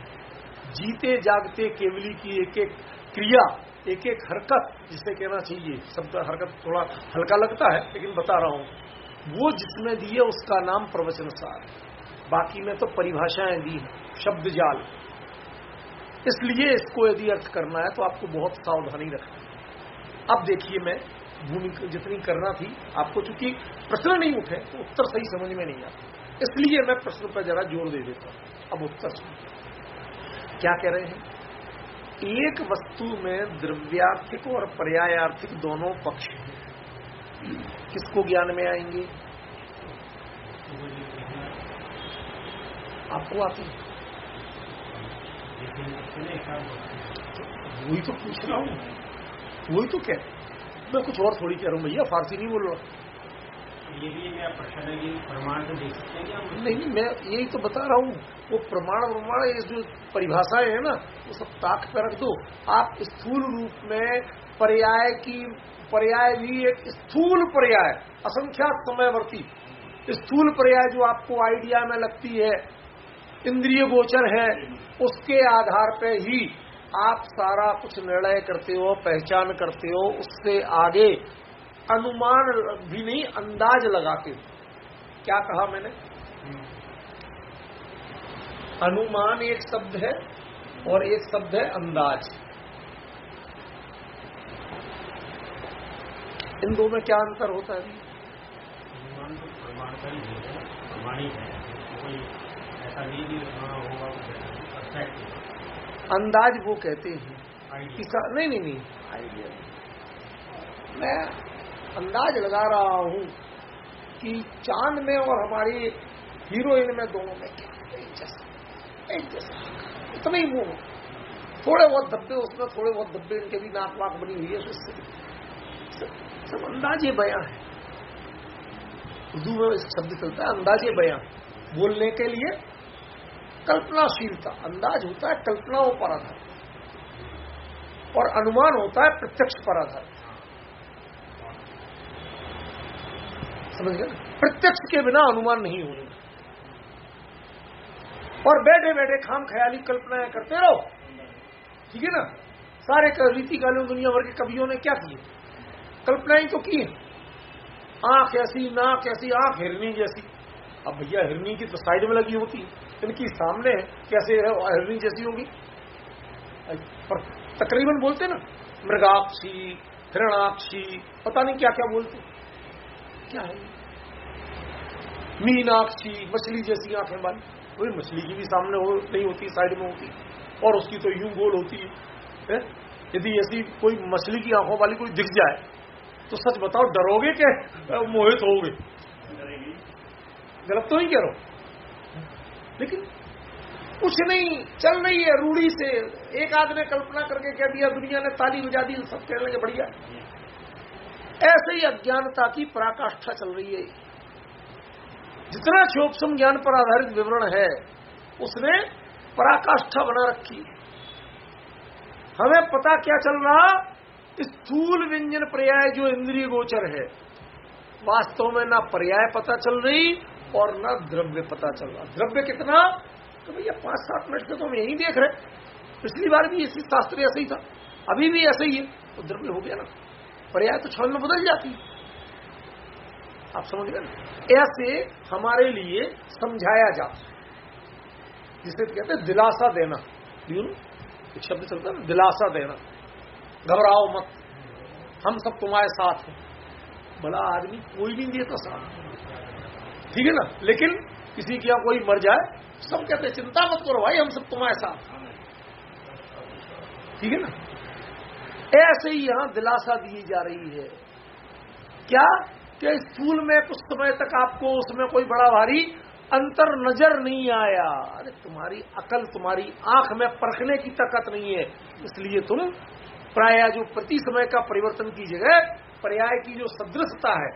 जीते जागते केवली की एक एक क्रिया, एक एक हरकत, जिसे कहना चाहिए, शब्द हरकत थोड़ा हल्का लगता है लेकिन बता रहा हूं, वो जिसमें दी है उसका नाम प्रवचन सार। बाकी में तो परिभाषाएं दी हैं, शब्द जाल। इसलिए इसको यदि अर्थ करना है तो आपको बहुत सावधानी रखना है। अब देखिए, मैं भूमिका जितनी करना थी आपको, चूंकि प्रश्न नहीं उठे तो उत्तर सही समझ में नहीं आता, इसलिए मैं प्रश्न पर जरा जोर दे देता हूं। अब उत्तर सुनिए क्या कह रहे हैं। एक वस्तु में द्रव्यार्थिक और पर्यायार्थिक दोनों पक्ष हैं, किसको ज्ञान में आएंगे? आपको आती है? वही तो पूछ रहा हूं, वही तो कह, मैं कुछ और थोड़ी कह रहा हूं भैया, फारसी नहीं बोल रहा। ये भी मेरा प्रश्न है कि प्रमाण तो देख सकते हैं क्या? नहीं, मैं यही तो बता रहा हूँ। वो प्रमाण ये जो परिभाषाएं है ना, वो सब ताक पर रख दो। आप स्थूल रूप में पर्याय भी एक स्थूल पर्याय, असंख्यात समयवर्ती स्थूल पर्याय जो आपको आइडिया में लगती है, इंद्रिय गोचर है, उसके आधार पे ही आप सारा कुछ निर्णय करते हो, पहचान करते हो। उससे आगे अनुमान भी नहीं, अंदाज लगाते हो। क्या कहा मैंने? अनुमान एक शब्द है और एक शब्द है अंदाज। इन दो में क्या अंतर होता है? अनुमान तो प्रमाण का ही है, प्रमाणिक है, कोई ऐसा नहीं होगा। अंदाज वो कहते हैं नहीं आइडिया। मैं अंदाज लगा रहा हूं कि चांद में और हमारी हीरोइन में, दोनों में क्या एक जैसा इतना ही मुंह, थोड़े बहुत धब्बे उसमें, थोड़े बहुत धब्बे इनके भी, नाक वाक बनी हुई है, सब अंदाजे बयां है। उर्दू में इस शब्द चलता है अंदाजे बयां, बोलने के लिए कल्पनाशीलता। अंदाज होता है कल्पनाओं पर आधारित, और अनुमान होता है प्रत्यक्ष पर आधारित। समझ गए? प्रत्यक्ष के बिना अनुमान नहीं होने, और बैठे बैठे खाम ख्याली कल्पनाएं करते रहो, ठीक है ना। सारे रीतिकालों दुनिया भर के कवियों ने क्या किए? कल्पनाएं तो की है। आंख ऐसी, नाक ऐसी, आंख हिरनी जैसी। अब भैया हिरनी की तो साइड में लगी होती है, इनकी सामने कैसे हिरनी जैसी होगी? पर तकरीबन बोलते ना, मृगाक्षी, हिरणाक्षी, पता नहीं क्या क्या बोलते। क्या है? मीनाक्षी, मछली जैसी आंखें वाली। वही मछली की भी सामने नहीं होती, साइड में होती, और उसकी तो यूं गोल होती है। यदि ऐसी कोई मछली की आंखों वाली कोई दिख जाए तो सच बताओ, डरोगे क्या? मोहित होगे? गलत तो नहीं कह रहा हूं, लेकिन कुछ नहीं चल रही है रूढ़ी से। एक आदमी ने कल्पना करके कह दिया, दुनिया ने ताली बजा दी, सब कह लेंगे बढ़िया। ऐसे ही अज्ञानता की पराकाष्ठा चल रही है। जितना क्षोभसम ज्ञान पर आधारित विवरण है, उसने पराकाष्ठा बना रखी। हमें पता क्या चल रहा? स्थूल व्यंजन पर्याय जो इंद्रिय गोचर है, वास्तव में ना पर्याय पता चल रही और ना द्रव्य पता चल रहा। द्रव्य कितना? तो भैया 5-7 मिनट से तो हम यही देख रहे, पिछली बार भी इसी शास्त्र ऐसे ही था, अभी भी ऐसे ही है, तो द्रव्य हो गया ना। पर्याय तो क्षण में बदल जाती, आप समझ गए? ऐसे हमारे लिए समझाया जाता, जिसे कहते हैं दिलासा देना। एक शब्द चलता है, दिलासा देना, घबराओ मत, हम सब तुम्हारे साथ हैं। भला आदमी कोई नहीं देता साथ, ठीक है ना। लेकिन किसी के यहाँ कोई मर जाए सब कहते चिंता मत करो भाई, हम सब तुम्हारे साथ, ठीक है ना। ऐसे ही यहां दिलासा दी जा रही है क्या कि स्थूल में कुछ समय तक आपको उसमें कोई बड़ा भारी अंतर नजर नहीं आया। अरे तुम्हारी अकल, तुम्हारी आंख में परखने की ताकत नहीं है, इसलिए तुम प्राय जो प्रति समय का परिवर्तन की जगह पर्याय की जो सदृशता है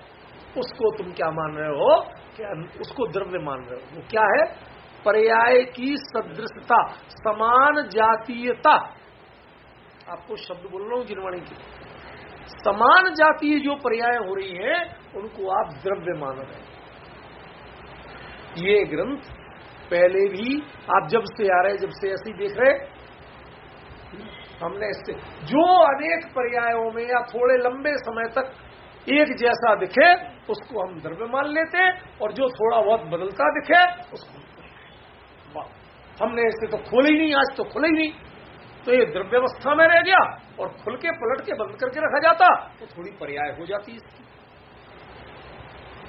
उसको तुम क्या मान रहे हो, क्या उसको द्रव्य मान रहे हो। वो क्या है? पर्याय की सदृशता, समान जातीयता। आपको शब्द बोल रहा हूं जिनवाणी की, समान जातीय जो पर्याय हो रही है उनको आप द्रव्य मान रहे हैं। ये ग्रंथ पहले भी आप जब से आ रहे, जब से ऐसे ही देख रहे, हमने इससे जो अनेक पर्यायों में या थोड़े लंबे समय तक एक जैसा दिखे उसको हम द्रव्य मान लेते, और जो थोड़ा बहुत बदलता दिखे उसको हमने इससे तो खोले ही नहीं, आज तो खोले ही नहीं, तो ये द्रव्यावस्था में रह गया, और खुल के पलट के बंद करके रखा जाता तो थोड़ी पर्याय हो जाती इसकी।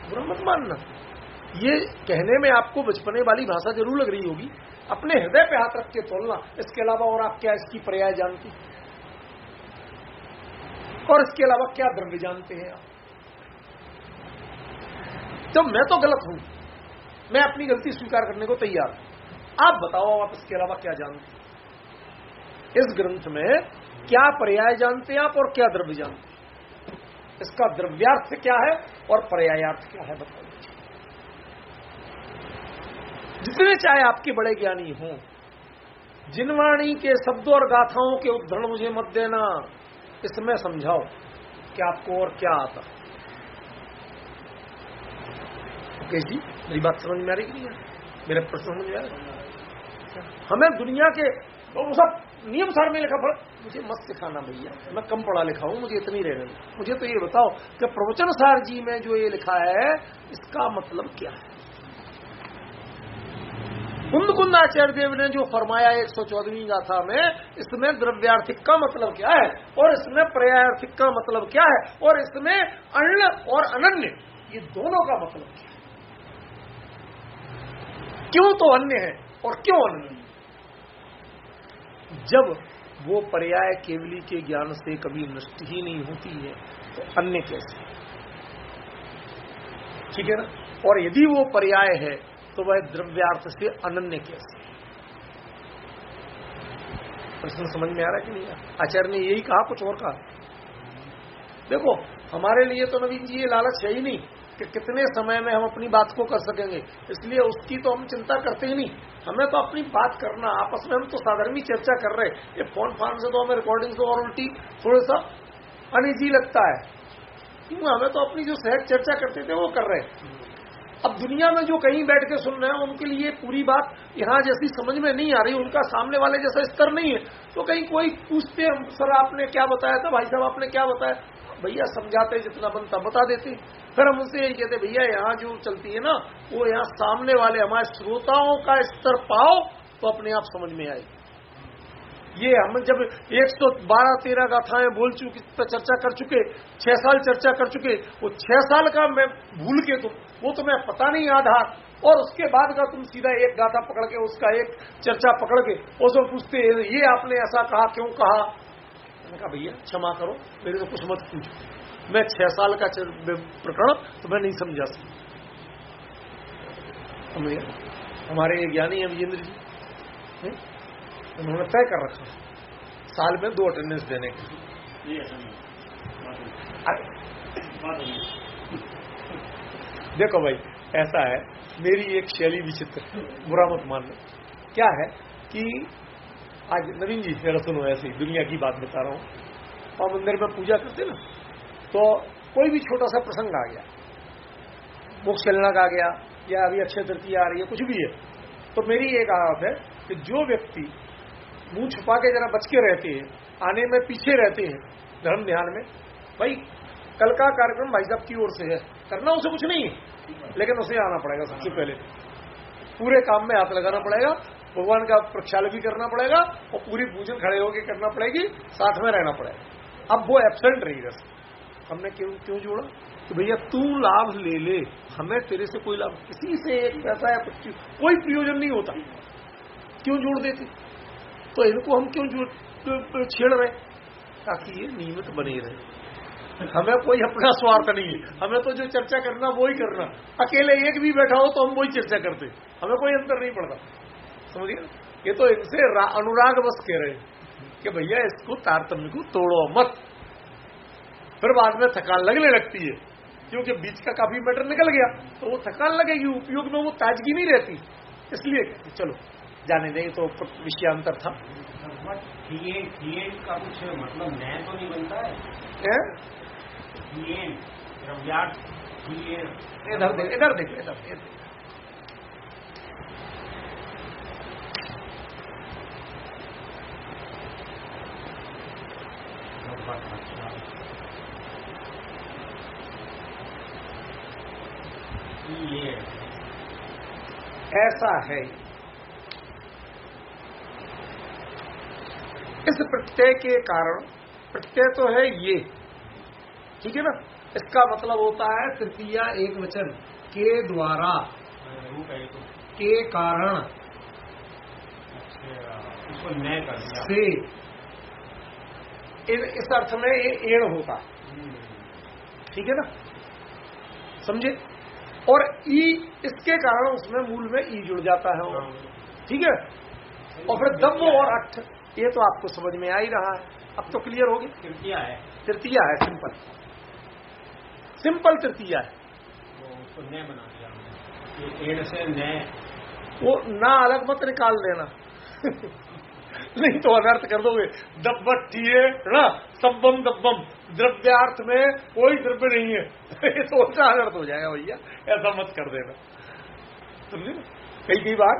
बुरा मत मानना, ये कहने में आपको बचपने वाली भाषा जरूर लग रही होगी, अपने हृदय पे हाथ रख के तोलना। इसके अलावा और आप क्या इसकी पर्याय जानती, और इसके अलावा क्या द्रव्य जानते हैं आप? तो मैं तो गलत हूं, मैं अपनी गलती स्वीकार करने को तैयार हूं, आप बताओ आप इसके अलावा क्या जानते हैं? इस ग्रंथ में क्या पर्याय जानते हैं आप और क्या द्रव्य जानते हैं? इसका द्रव्यार्थ क्या है और पर्यायार्थ क्या है बताइए। जितने चाहे आपके बड़े ज्ञानी हों, जिनवाणी के शब्दों और गाथाओं के उद्धरण मुझे मत देना, इसमें समझाओ कि आपको और क्या आता। ओके जी, मेरी बात समझ में आ रही कि नहीं? मेरे प्रश्न समझ में आ रहे? हमें दुनिया के वो सब नियम सार में लिखा पड़ा, मुझे मत सिखाना भैया, मैं कम पढ़ा लिखा हूं, मुझे इतनी रहने दो। मुझे तो ये बताओ कि प्रवचन सार जी में जो ये लिखा है इसका मतलब क्या है? कुंद आचार्य देव ने जो फरमाया 114वीं गाथा में, इसमें द्रव्यार्थिक का मतलब क्या है और इसमें पर्यायार्थिक का मतलब क्या है, और इसमें अण्य और अनन्य ये दोनों का मतलब क्या है? क्यों तो अन्य है और क्यों अनन्य? जब वो पर्याय केवली के ज्ञान से कभी नष्ट ही नहीं होती है तो अन्य कैसे? ठीक है ना। और यदि वो पर्याय है तो वह द्रव्यार्थ से अनन्य कैसे? प्रश्न समझ में आ रहा है कि नहीं? आचार्य ने यही कहा, कुछ और कहा? देखो, हमारे लिए तो नवीन जी ये लालच है ही नहीं कि कितने समय में हम अपनी बात को कर सकेंगे, इसलिए उसकी तो हम चिंता करते ही नहीं। हमें तो अपनी बात करना, आपस में हम तो साधारण चर्चा कर रहे हैं। ये फोन फान से तो हमें रिकॉर्डिंग से और उल्टी थोड़ा सा अनिजी लगता है, क्यों? हमें तो अपनी जो सहज चर्चा करते थे वो कर रहे हैं। अब दुनिया में जो कहीं बैठ के सुन रहे हैं उनके लिए पूरी बात यहाँ जैसी समझ में नहीं आ रही, उनका सामने वाले जैसा स्तर नहीं है, तो कहीं कोई पूछते हैं सर आपने क्या बताया था, भाई साहब आपने क्या बताया, भैया समझाते जितना बनता बता देते। फिर हम उनसे यही कहते भैया यहाँ जो चलती है ना वो यहाँ सामने वाले हमारे श्रोताओं का स्तर पाओ तो अपने आप समझ में आएगी। ये हम जब 112-13 गाथाएं बोल चुके, चर्चा कर चुके, 6 साल चर्चा कर चुके, वो 6 साल का मैं भूल के तुम वो तुम्हें पता नहीं आधार, और उसके बाद का तुम सीधा एक गाथा पकड़ के उसका एक चर्चा पकड़ के उसमें पूछते ये आपने ऐसा कहा, क्यों कहा? मैंने कहा भैया क्षमा करो, मेरे से कुछ मत पूछो, मैं 6 साल का प्रकरण तुम्हें नहीं समझा सकता। हमारे ज्ञानी है विजेंद्र जी, उन्होंने तय कर रखा साल में 2 अटेंडेंस देने के। देखो भाई ऐसा है, मेरी एक शैली विचित्र, बुरा मत मानना। क्या है कि आज नवीन जी जरा सुनो, ऐसे ही दुनिया की बात बता रहा हूं। और मंदिर में पूजा करते ना, तो कोई भी छोटा सा प्रसंग आ गया, मोक्ष कल्याणक आ गया, या अभी अक्षय तृतीया आ रही है, कुछ भी है, तो मेरी एक आदत है कि जो व्यक्ति मुंह छुपा के जरा बच के रहते हैं, आने में पीछे रहते हैं धर्म ध्यान में, भाई कल का कार्यक्रम भाई साहब की ओर से है, करना उसे कुछ नहीं है, लेकिन उसे आना पड़ेगा। सबसे पहले पूरे काम में हाथ लगाना पड़ेगा, भगवान का प्रक्षालन भी करना पड़ेगा, और पूरी पूजन खड़े होकर करना पड़ेगी, साथ में रहना पड़ेगा। अब वो एब्सेंट रहेगा। हमने क्यों जोड़ा? कि भैया तू लाभ ले ले, हमें तेरे से कोई लाभ, किसी से एक पैसा या कुछ कोई प्रयोजन नहीं होता, क्यों जोड़ देते? तो इनको हम क्यों छेड़ रहे? ताकि ये नियमित बने रहे। हमें कोई अपना स्वार्थ नहीं है, हमें तो जो चर्चा करना वो ही करना। अकेले एक भी बैठा हो तो हम वही चर्चा करते, हमें कोई अंतर नहीं पड़ता। समझिए, ये तो इनसे अनुराग बस कह रहे हैं कि भैया इसको तारतम्य को तोड़ो मत। फिर बाद में थकान लगने लगती है, क्योंकि बीच का काफी मैटर निकल गया, तो वो थकान लगेगी, उपयोग में वो ताजगी नहीं रहती। इसलिए चलो जाने दें, तो विषयांतर था। का कुछ मतलब नया तो नहीं बनता है? इधर देखो, इधर ऐसा है। इस प्रत्यय के कारण, प्रत्यय तो है ये, ठीक है ना, इसका मतलब होता है तृतीया एक वचन के द्वारा, के कारण से, इस अर्थ में ये एण होता है, ठीक है ना, समझे। और ई, इसके कारण उसमें मूल में ई जुड़ जाता है, ठीक है। और फिर दब्ब और अठ, ये तो आपको समझ में आ ही रहा है, अब तो क्लियर होगी। तृतीया है, तृतीया है, सिंपल सिंपल तृतीया है। उसको न बना दिया, एण से न, वो ना अलग मत निकाल देना नहीं तो अनर्थ कर दोगे। दब्बठिए ना, सब्बम दब्बम, द्रव्यार्थ में कोई द्रव्य नहीं है ये तो उसका अनर्थ हो जाएगा भैया, ऐसा मत कर देना, समझे। कई बार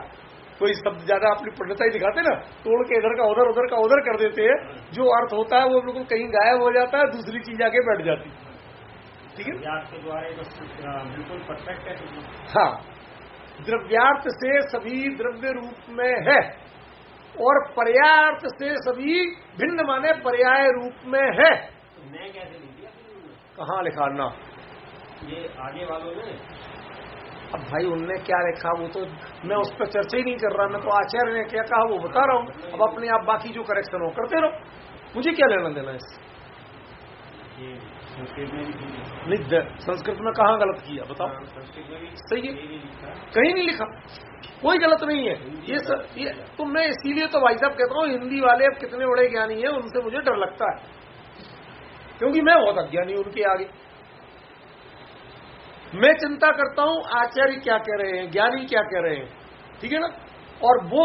कोई शब्द ज्यादा अपनी पंडिताई दिखाते ना, तोड़ के इधर का उधर, उधर का उधर कर देते हैं, जो अर्थ होता है वो बिल्कुल कहीं गायब हो जाता है, दूसरी चीज आके बैठ जाती है, ठीक है। के द्वारा बिल्कुल परफेक्ट है। हाँ, द्रव्यार्थ से सभी द्रव्य रूप में है, और पर्यायार्थ से सभी भिन्न माने पर्याय रूप में है। तो मैं कैसे लिख दिया? कहाँ लिखा ना, ये आगे वालों ने। अब भाई उनने क्या लिखा वो तो मैं उस पर चर्चा ही नहीं कर रहा, मैं तो आचार्य ने क्या कहा वो बता रहा हूँ। अब अपने आप बाकी जो करेक्शन हो करते रहो, मुझे क्या लेना देना इससे। नहीं, संस्कृत में कहाँ गलत किया बताओ? सही है, कहीं नहीं लिखा, कोई गलत नहीं है ये तो मैं इसीलिए तो भाई साहब कहता हूँ, हिंदी वाले अब कितने बड़े ज्ञानी हैं, उनसे मुझे डर लगता है, क्योंकि मैं बहुत अज्ञानी उनके आगे। मैं चिंता करता हूं आचार्य क्या कह रहे हैं, ज्ञानी क्या कह रहे हैं, ठीक है ना, और वो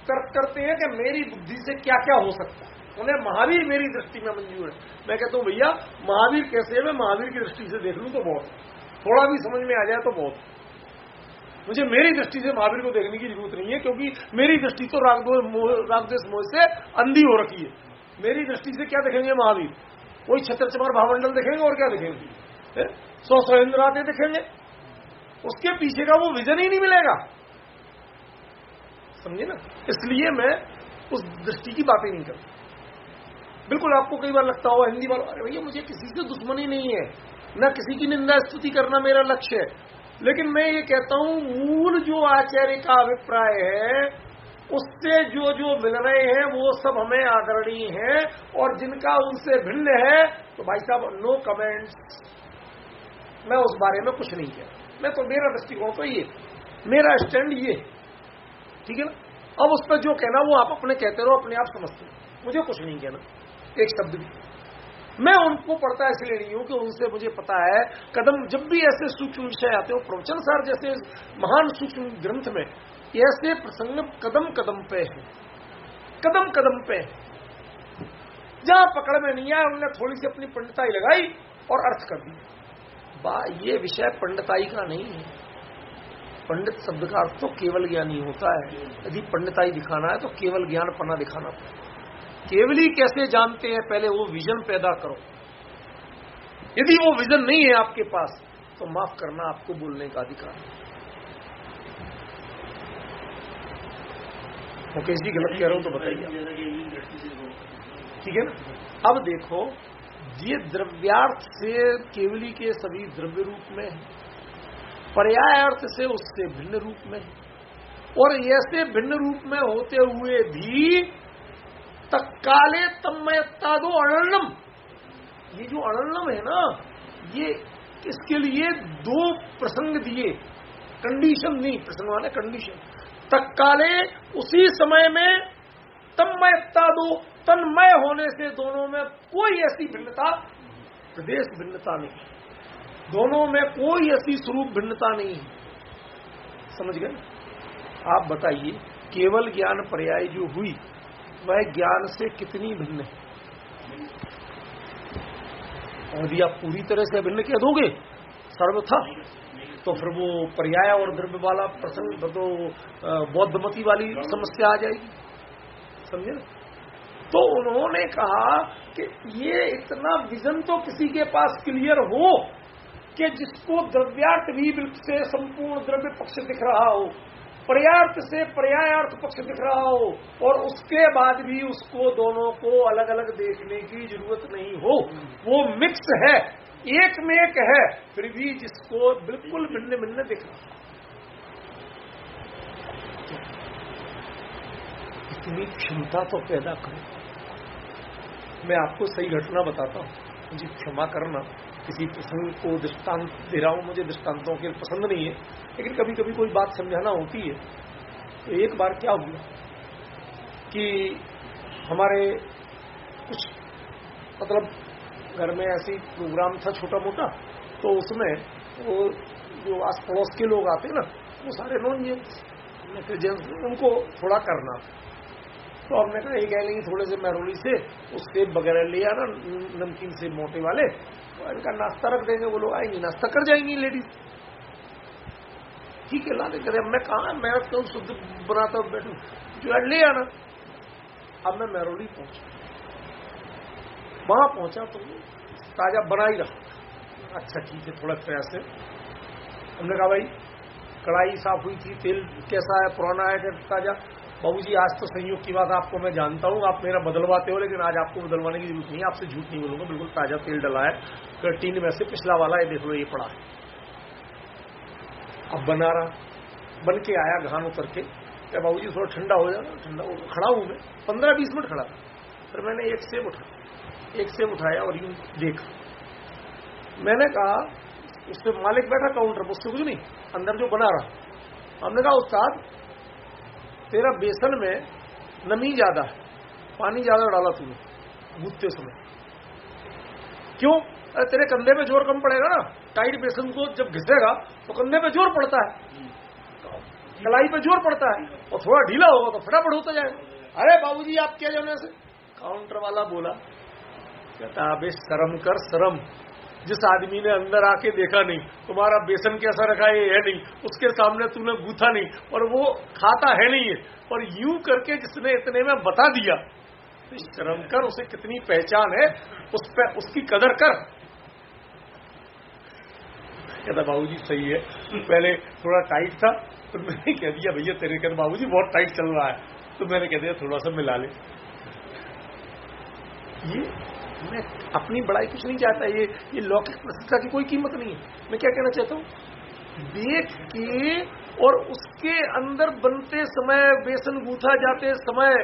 तर्क करते हैं कि मेरी बुद्धि से क्या क्या हो सकता है। उन्हें महावीर मेरी दृष्टि में मंजूर है। मैं कहता हूं भैया महावीर कैसे है, मैं महावीर की दृष्टि से देख लूं तो बहुत, थोड़ा भी समझ में आ जाए तो बहुत। मुझे मेरी दृष्टि से महावीर को देखने की जरूरत नहीं है, क्योंकि मेरी दृष्टि तो रागद्वेष मोह से अंधी हो रखी है। मेरी दृष्टि से क्या देखेंगे महावीर? कोई छत्र चमार भावमंडल देखेंगे और क्या देखेंगे? 100 इंद्र आते देखेंगे, उसके पीछे का वो विजन ही नहीं मिलेगा, समझे ना। इसलिए मैं उस दृष्टि की बातें नहीं करता। बिल्कुल आपको कई बार लगता होगा हिंदी वालों, अरे भैया मुझे किसी से दुश्मनी नहीं है, न किसी की निंदा स्तुति करना मेरा लक्ष्य है, लेकिन मैं ये कहता हूं मूल जो आचार्य का अभिप्राय है उससे जो जो मिल रहे हैं वो सब हमें आदरणीय है, और जिनका उनसे भिन्न है तो भाई साहब नो कमेंट्स, मैं उस बारे में कुछ नहीं कह। मैं तो मेरा दृष्टिकोण तो ये, मेरा स्टैंड ये, ठीक है ना। अब उस पर जो कहना वो आप अपने कहते रहो, अपने आप समझते हो, मुझे कुछ नहीं कहना एक शब्द भी। मैं उनको पढ़ता इसलिए नहीं हूं कि उनसे मुझे पता है कदम जब भी ऐसे सूक्ष्म विषय आते हो, प्रवचन सार जैसे महान सूक्ष्म ग्रंथ में ऐसे प्रसंग कदम कदम पे है, कदम कदम पे है। जहां पकड़ में नहीं आया उन्होंने थोड़ी सी अपनी पंडिताई लगाई और अर्थ कर दी। ये विषय पंडिताई का नहीं है। पंडित शब्द का अर्थ तो केवल ज्ञानी होता है। यदि पंडिताई दिखाना है तो केवल ज्ञान पन्ना दिखाना पड़ेगा। केवली कैसे जानते हैं, पहले वो विजन पैदा करो। यदि वो विजन नहीं है आपके पास तो माफ करना, आपको बोलने का अधिकार है। मुकेश जी गलत कह रहा हूं तो बताइए, ठीक है ना। अब देखो ये द्रव्यार्थ से केवली के सभी द्रव्य रूप में है, पर्याय अर्थ से उससे भिन्न रूप में है, और ऐसे भिन्न रूप में होते हुए भी तत्काले तन्मयता दो अनन्नम, ये जो अनन्नम है ना, ये इसके लिए दो प्रसंग दिए, कंडीशन नहीं, प्रसंग वाले कंडीशन। तत्काले उसी समय में तन्मयता दो, तन्मय होने से दोनों में कोई ऐसी भिन्नता, प्रदेश भिन्नता नहीं, दोनों में कोई ऐसी स्वरूप भिन्नता नहीं है। समझ गए? आप बताइए, केवल ज्ञान पर्याय जो हुई वह ज्ञान से कितनी भिन्न है? और यदि आप पूरी तरह से भिन्न कह दोगे सर्वथा, तो फिर वो पर्याय और द्रव्य वाला प्रसंग तो बौद्धमती वाली समस्या आ जाएगी। समझे? तो उन्होंने कहा कि ये इतना विजन तो किसी के पास क्लियर हो कि जिसको द्रव्यार्थ भी से संपूर्ण द्रव्य पक्ष दिख रहा हो, पर्यार्थ से पर्यायार्थ पक्ष दिख रहा हो, और उसके बाद भी उसको दोनों को अलग अलग देखने की जरूरत नहीं हो, वो मिक्स है, एक में एक है, फिर भी जिसको बिल्कुल भिन्न भिन्न दिख रहा। इतनी क्षमता तो पैदा करो। मैं आपको सही घटना बताता हूँ, मुझे क्षमा करना, किसी प्रसंग को दृष्टांत दे रहा हूँ, मुझे दृष्टांतों के पसंद नहीं है, लेकिन कभी कभी कोई बात समझाना होती है। तो एक बार क्या हुआ कि हमारे कुछ मतलब घर में ऐसी प्रोग्राम था छोटा मोटा, तो उसमें वो जो आस पड़ोस के लोग आते ना, वो सारे नॉन जेंट्स, उनको थोड़ा करना था। तो हमने कहा ये कह लेंगे थोड़े से मैरोली से उस सेब वगैरह ले आना, नमकीन से मोटे वाले, तो इनका नाश्ता रख देंगे, वो लोग आएंगे नाश्ता कर जाएंगी लेडीज। ठीक है, लाने करे। मैं कहा मैं तो शुद्ध बनाता बैठू, जो है ले आना। अब मैं मैरोली पहुंचा, वहां पहुंचा तो ताजा बना ही रहा। अच्छा ठीक है, थोड़ा प्रयास से हमने कहा भाई कढ़ाई साफ हुई थी, तेल कैसा है, पुराना है क्या ताजा? बाबूजी आज तो संयोग की बात, आपको मैं जानता हूँ, आप मेरा बदलवाते हो, लेकिन आज आपको बदलवाने की जरूरत नहीं है, आपसे झूठ नहीं बोलूंगा, बिल्कुल ताजा तेल डला है, फिर टीन में से पिछला वाला ये देख लो, ये पड़ा है। अब बना रहा, बन के आया घान उतर के, क्या बाबूजी थोड़ा ठंडा हो जाएगा? ठंडा हो, खड़ा हूं मैं 15-20 मिनट खड़ा। फिर मैंने एक सेब उठाया और यूं देखा। मैंने कहा, उससे मालिक बैठा काउंटर पर, उससे कुछ नहीं, अंदर जो बना रहा। हमने कहा उस्ताद तेरा बेसन में नमी ज्यादा है, पानी ज्यादा डाला तूने गूंथते समय, क्यों? अरे तेरे कंधे पे जोर कम पड़ेगा ना, टाइट बेसन को जब घिसेगा तो कंधे पे जोर पड़ता है, कलाई पे जोर पड़ता है, और थोड़ा ढीला होगा तो फटाफट होता जाएगा। अरे बाबूजी आप क्या जाने से? काउंटर वाला बोला, कहता अबे शर्म कर शर्म, जिस आदमी ने अंदर आके देखा नहीं तुम्हारा बेसन कैसा रखा है नहीं, उसके सामने तूने गूथा नहीं और वो खाता है नहीं है, और यूं करके जिसने इतने में बता दिया, तो शर्म कर, उसे कितनी पहचान है, उस पे उसकी कदर कर। कहता बाबूजी सही है, पहले थोड़ा टाइट था तो मैंने कह दिया भैया तेरे, कहते बाबूजी बहुत टाइट चल रहा है, तो मैंने कह दिया थोड़ा सा मिला ले। ये मैं अपनी बड़ाई कुछ नहीं चाहता, ये लौकिक प्रशंसा की कोई कीमत नहीं है। मैं क्या कहना चाहता हूँ, देख के और उसके अंदर बनते समय, बेसन गूथा जाते समय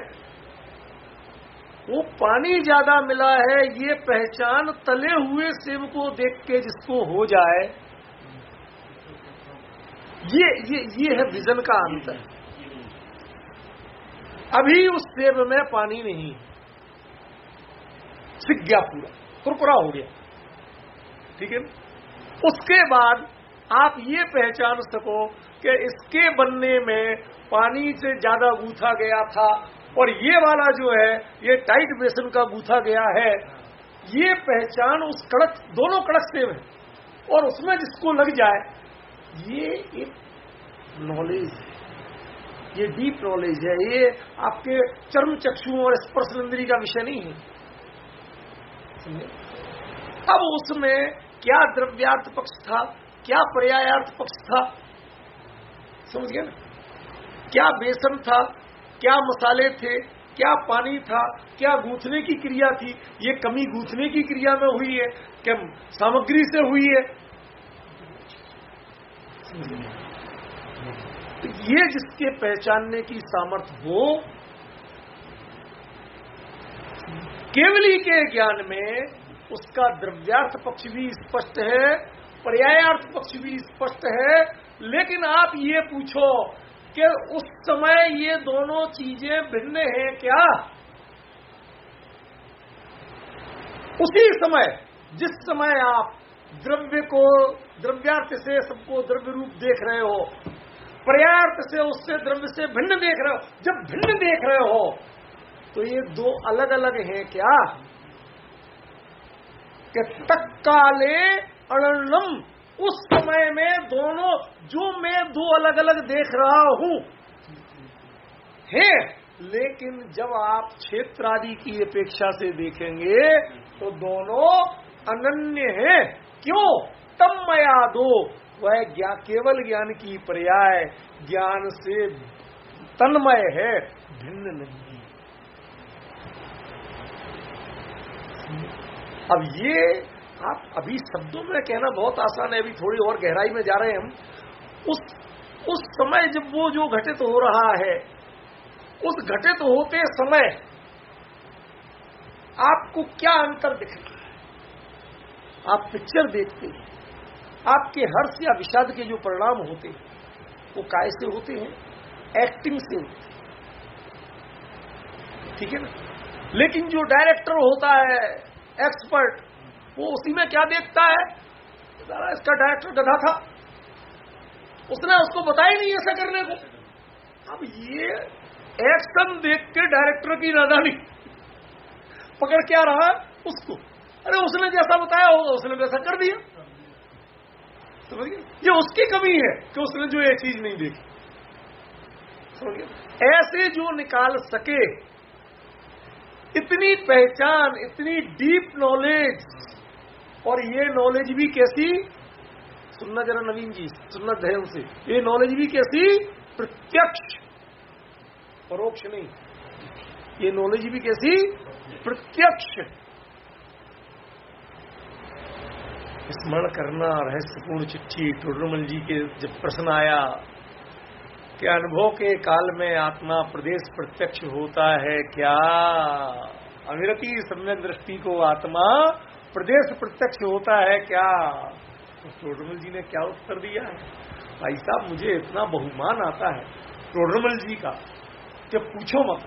वो पानी ज्यादा मिला है, ये पहचान तले हुए सेब को देख के जिसको हो जाए, ये है विजन का अंतर। अभी उस सेब में पानी नहीं, सिक गया, पूरा कुरकुरा हो गया, ठीक है। उसके बाद आप ये पहचान सको कि इसके बनने में पानी से ज्यादा गूथा गया था, और ये वाला जो है ये टाइट बेसन का गूथा गया है। ये पहचान उस कड़क, दोनों कड़क सेब है, और उसमें जिसको लग जाए, ये एक नॉलेज है, ये डीप नॉलेज है, ये आपके चर्म चक्षु और स्पर्शेंद्रिय का विषय नहीं है। अब उसमें क्या द्रव्यार्थ पक्ष था, क्या पर्यायार्थ पक्ष था, समझ गए ना? क्या बेसन था, क्या मसाले थे, क्या पानी था, क्या गूंथने की क्रिया थी, ये कमी गूंथने की क्रिया में हुई है, क्या सामग्री से हुई है। तो ये जिसके पहचानने की सामर्थ्य हो, केवली के ज्ञान में उसका द्रव्यार्थ पक्ष भी स्पष्ट है, पर्यायार्थ पक्ष भी स्पष्ट है। लेकिन आप ये पूछो कि उस समय ये दोनों चीजें भिन्न हैं क्या? उसी समय, जिस समय आप द्रव्य को द्रव्यार्थ से सबको द्रव्य रूप देख रहे हो, पर्यायार्थ से उससे द्रव्य से भिन्न देख रहे हो, जब भिन्न देख रहे हो तो ये दो अलग अलग हैं क्या? कि तत्काले अनन्नम, उस समय में दोनों, जो मैं दो अलग अलग देख रहा हूं है, लेकिन जब आप क्षेत्र आदि की अपेक्षा से देखेंगे तो दोनों अनन्य हैं। क्यों? तन्मया दो, वह केवल ज्ञान की पर्याय ज्ञान से तन्मय है, भिन्न नहीं। अब ये आप अभी शब्दों में कहना बहुत आसान है, अभी थोड़ी और गहराई में जा रहे हैं हम। उस समय जब वो जो घटित हो रहा है, उस घटित होते समय आपको क्या अंतर दिख रहा है? आप पिक्चर देखते हैं, आपके हर्ष या विषाद के जो परिणाम होते हैं वो काय से होते हैं? एक्टिंग से होते हैं, ठीक है ना। लेकिन जो डायरेक्टर होता है, एक्सपर्ट, वो उसी में क्या देखता है? इसका डायरेक्टर गधा था, उसने उसको बताया नहीं ऐसा करने को। अब ये एक्शन देख के डायरेक्टर की नादानी पकड़ क्या रहा है उसको, अरे उसने जैसा बताया होगा उसने वैसा कर दिया। समझ गए? ये उसकी कमी है कि उसने जो ये चीज नहीं देखी। समझ गए? ऐसे जो निकाल सके इतनी पहचान, इतनी डीप नॉलेज, और ये नॉलेज भी कैसी, सुनना जरा नवीन जी, सुनना ध्यान से, ये नॉलेज भी कैसी? प्रत्यक्ष, परोक्ष नहीं। ये नॉलेज भी कैसी? प्रत्यक्ष। स्मरण करना रहस्यपूर्ण चिट्ठी, टोडरमल जी के जब प्रश्न आया कि अनुभव के काल में आत्मा प्रदेश प्रत्यक्ष होता है क्या? अविरति सम्यक दृष्टि को आत्मा प्रदेश प्रत्यक्ष होता है क्या? तो टोडरमल जी ने क्या उत्तर दिया है? भाई साहब, मुझे इतना बहुमान आता है टोडरमल जी का कि पूछो मत,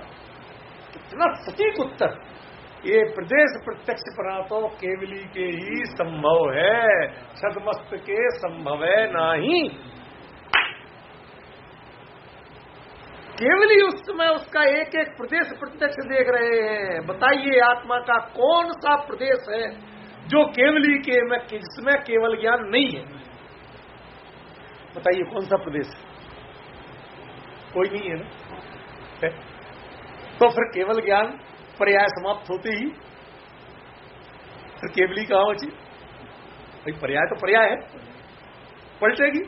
कितना सटीक उत्तर। ये प्रदेश प्रत्यक्ष परा तो केवली के ही संभव है, छदमस्त के संभव है नहीं। केवली उस समय उसका एक एक प्रदेश प्रत्यक्ष देख रहे हैं। बताइए आत्मा का कौन सा प्रदेश है जो केवली के में, जिसमें केवल ज्ञान नहीं है? बताइए कौन सा प्रदेश है? कोई नहीं है ना। तो फिर केवल ज्ञान पर्याय समाप्त होते ही फिर केवली कहां बची? भाई पर्याय तो पर्याय है, पलटेगी।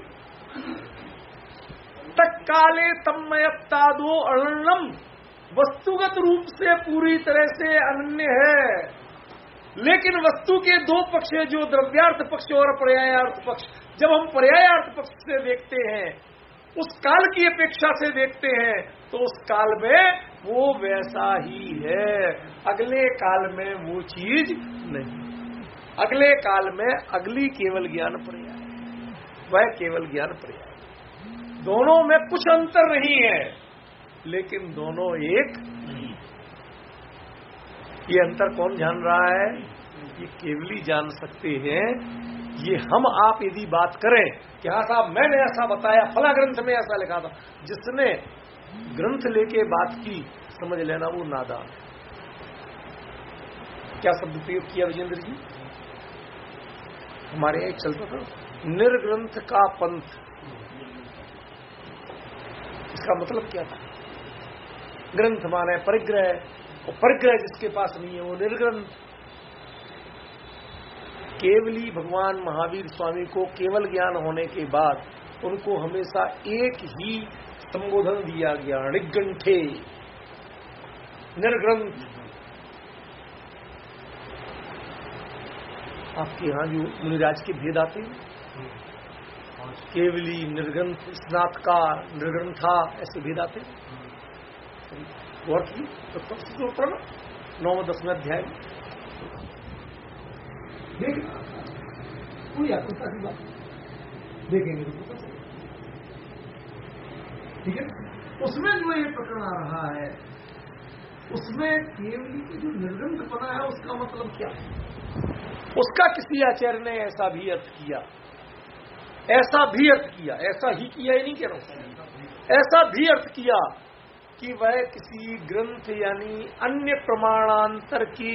तत्काले तन्मयत्तादो अनन्यम, वस्तुगत रूप से पूरी तरह से अनन्य है, लेकिन वस्तु के दो पक्ष है, जो द्रव्यार्थ पक्ष और पर्यायार्थ पक्ष। जब हम पर्यायार्थ पक्ष से देखते हैं, उस काल की अपेक्षा से देखते हैं, तो उस काल में वो वैसा ही है, अगले काल में वो चीज नहीं। अगले काल में अगली केवल ज्ञान पर्याय, वह केवल ज्ञान पर्याय। दोनों में कुछ अंतर नहीं है, लेकिन दोनों एक नहीं। ये अंतर कौन जान रहा है? ये केवली जान सकते हैं। ये हम आप यदि बात करें कि हाँ साहब मैंने ऐसा बताया, फला ग्रंथ में ऐसा लिखा था, जिसने ग्रंथ लेके बात की, समझ लेना वो नादान। क्या शब्द प्रयोग किया विजेंद्र जी? हमारे यहाँ चलता था निर्ग्रंथ का पंथ। इसका मतलब क्या था? ग्रंथ माने परिग्रह, और परिग्रह जिसके पास नहीं है वो निर्ग्रंथ। केवली भगवान महावीर स्वामी को केवल ज्ञान होने के बाद उनको हमेशा एक ही संबोधन दिया गया, ऋग्गंठे। निर्ग्रंथ। आपके यहाँ जो मुनिराज के भेद आते हैं, केवली, निर्ग्रंथ, स्नातकार, निर्ग्रंथा, ऐसे भेद आते हैं। गौर की तो पढ़ना 9वें 10वें अध्याय में देखना, कोई आकुलता की बात देखेंगे तो पता चलेगा। ठीक है, उसमें जो ये प्रकरण आ रहा है, उसमें केवली की जो निर्ग्रंथपना है, उसका मतलब क्या है? उसका किसी आचार्य ने ऐसा भी अर्थ किया, ऐसा भी अर्थ किया, ऐसा ही किया ही नहीं कह रहा हूं, ऐसा भी अर्थ किया कि वह किसी ग्रंथ यानी अन्य प्रमाणांतर के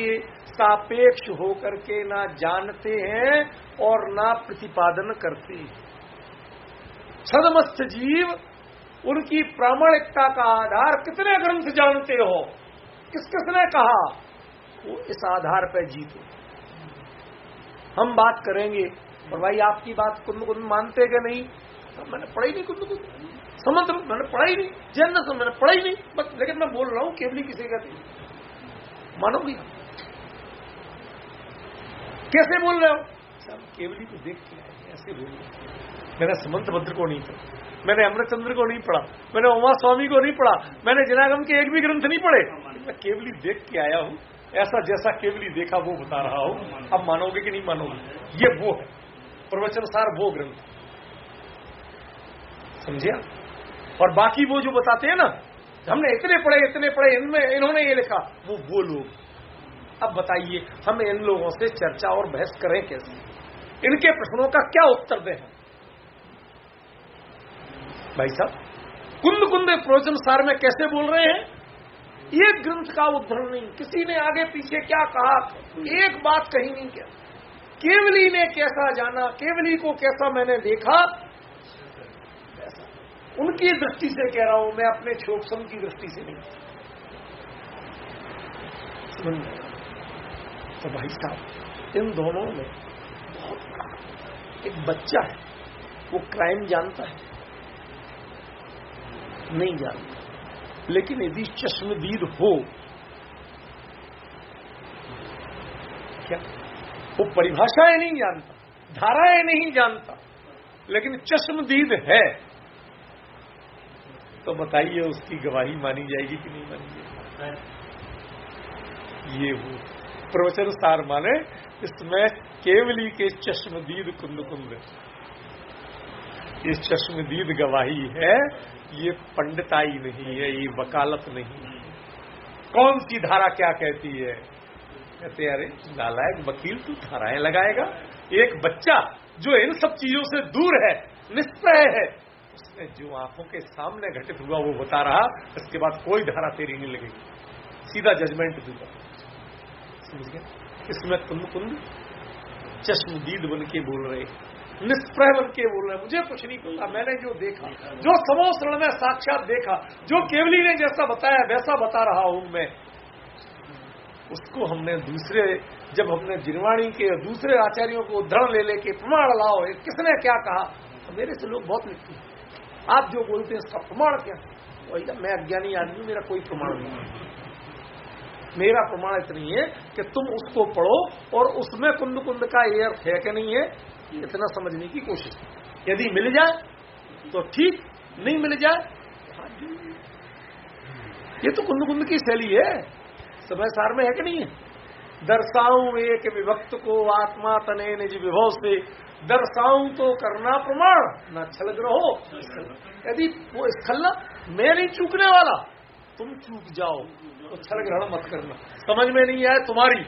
सापेक्ष होकर के ना जानते हैं और ना प्रतिपादन करते। छदमस्थ जीव उनकी प्रामाणिकता का आधार कितने ग्रंथ जानते हो, किसने कहा, वो इस आधार पर जीतो। हम बात करेंगे और भाई आपकी बात कुंद कुंद मानते कि नहीं? मैंने पढ़ा ही नहीं कुंद कुंद, समझ मैंने पढ़ा ही नहीं, जैन मैंने पढ़ा ही नहीं, बस लेकिन मैं बोल रहा हूं केवली किसे कहते हैं, मानोगे? कैसे बोल रहे हो? केवली को देख के आए, ऐसे बोल रहे। मैंने समंत भद्र को नहीं पढ़ा, मैंने अमृतचंद्र को नहीं पढ़ा, मैंने उमा स्वामी को नहीं पढ़ा, मैंने जनागम के एक भी ग्रंथ नहीं पढ़े, मैं केवली देख के आया हूं, ऐसा जैसा केवली देखा वो बता रहा हूं। अब मानोगे कि नहीं मानोगे? ये वो है प्रवचन सार, वो ग्रंथ, समझिया? और बाकी वो जो बताते हैं ना, हमने इतने पढ़े, इनमें इन्होंने ये लिखा, वो लोग। अब बताइए हम इन लोगों से चर्चा और बहस करें कैसे? इनके प्रश्नों का क्या उत्तर दें? भाई साहब, कुंद कुंद प्रवचन सार में कैसे बोल रहे हैं? एक ग्रंथ का उद्धरण नहीं, किसी ने आगे पीछे क्या कहा, एक बात कही नहीं। क्या केवली ने कैसा जाना, केवली को कैसा मैंने देखा, उनकी दृष्टि से कह रहा हूं मैं, अपने छोकसम की दृष्टि से नहीं। तो भाई साहब, इन दोनों में बहुत बड़ा, एक बच्चा है वो क्राइम जानता है नहीं जानता, लेकिन यदि चश्मदीद हो, क्या वो परिभाषाएं नहीं जानता, धाराएं नहीं जानता, लेकिन चश्मदीद है, तो बताइए उसकी गवाही मानी जाएगी कि नहीं मानी जाएगी? ये वो प्रवचन सार माने, इसमें केवली के चश्मदीद कुंद कुंद, ये चश्मदीद गवाही है, ये पंडिताई नहीं है, ये वकालत नहीं है। कौन सी धारा क्या कहती है? कहते अरे नालायक वकील, तू धाराएं लगाएगा? एक बच्चा जो इन सब चीजों से दूर है, निष्प्रह है, उसने जो आंखों के सामने घटित हुआ वो बता रहा, इसके बाद कोई धारा तेरी नहीं लगेगी, सीधा जजमेंट दूंगा। समझ गए? इसमें कुंद कुंद चश्मदीद बन के बोल रहे, निष्प्रह बन के बोल रहे, मुझे कुछ नहीं पता, मैंने जो देखा, जो समोसरण में साक्षात देखा, जो केवली ने जैसा बताया वैसा बता रहा हूं मैं। उसको हमने दूसरे, जब हमने जिनवाणी के दूसरे आचार्यों को उद्धरण ले लेके प्रमाण लाओ, किसने क्या कहा, तो मेरे से लोग बहुत लिखते हैं, आप जो बोलते हैं इसका प्रमाण क्या? वही, मैं अज्ञानी आदमी, मेरा कोई प्रमाण नहीं। मेरा प्रमाण इतनी है कि तुम उसको पढ़ो और उसमें कुंद कुंद का ये अर्थ है कि नहीं है, इतना समझने की कोशिश। यदि मिल जाए तो ठीक, नहीं मिल जाए, ये तो कुंद कुंद की शैली है, समय सार में है कि नहीं है? दर्शाऊं एक विभक्त को आत्मा तने निज विभव से, दर्शाऊं तो करना प्रमाण, न छलग रहो। यदि वो स्खलना, मैं नहीं चूकने वाला, तुम चूक जाओ तो छल ग्रहण मत करना, समझ में नहीं आए तुम्हारी,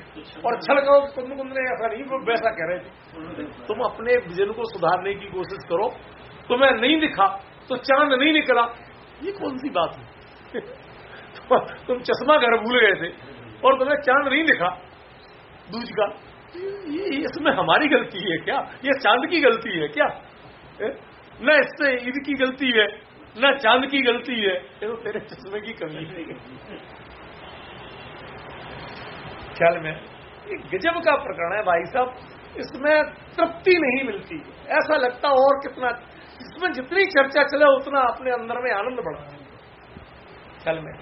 और छल करो कुंद कुंद ने ऐसा नहीं, वो वैसा कह रहे थे। तुम अपने विजन को सुधारने की कोशिश करो, तुम्हें नहीं दिखा तो चांद नहीं निकला, ये कौन सी बात है? तुम चश्मा घर भूल गए थे और तुम्हें चांद नहीं दिखा दूज का, ये इसमें हमारी गलती है क्या? ये चांद की गलती है क्या? न इससे ईद की गलती है, न चांद की गलती है, ये तो तेरे चश्मे की कमी है। ख्याल में ये गजब का प्रकरण है भाई साहब, इसमें तृप्ति नहीं मिलती, ऐसा लगता और कितना, इसमें जितनी चर्चा चले उतना अपने अंदर में आनंद बढ़ता है। ख्याल में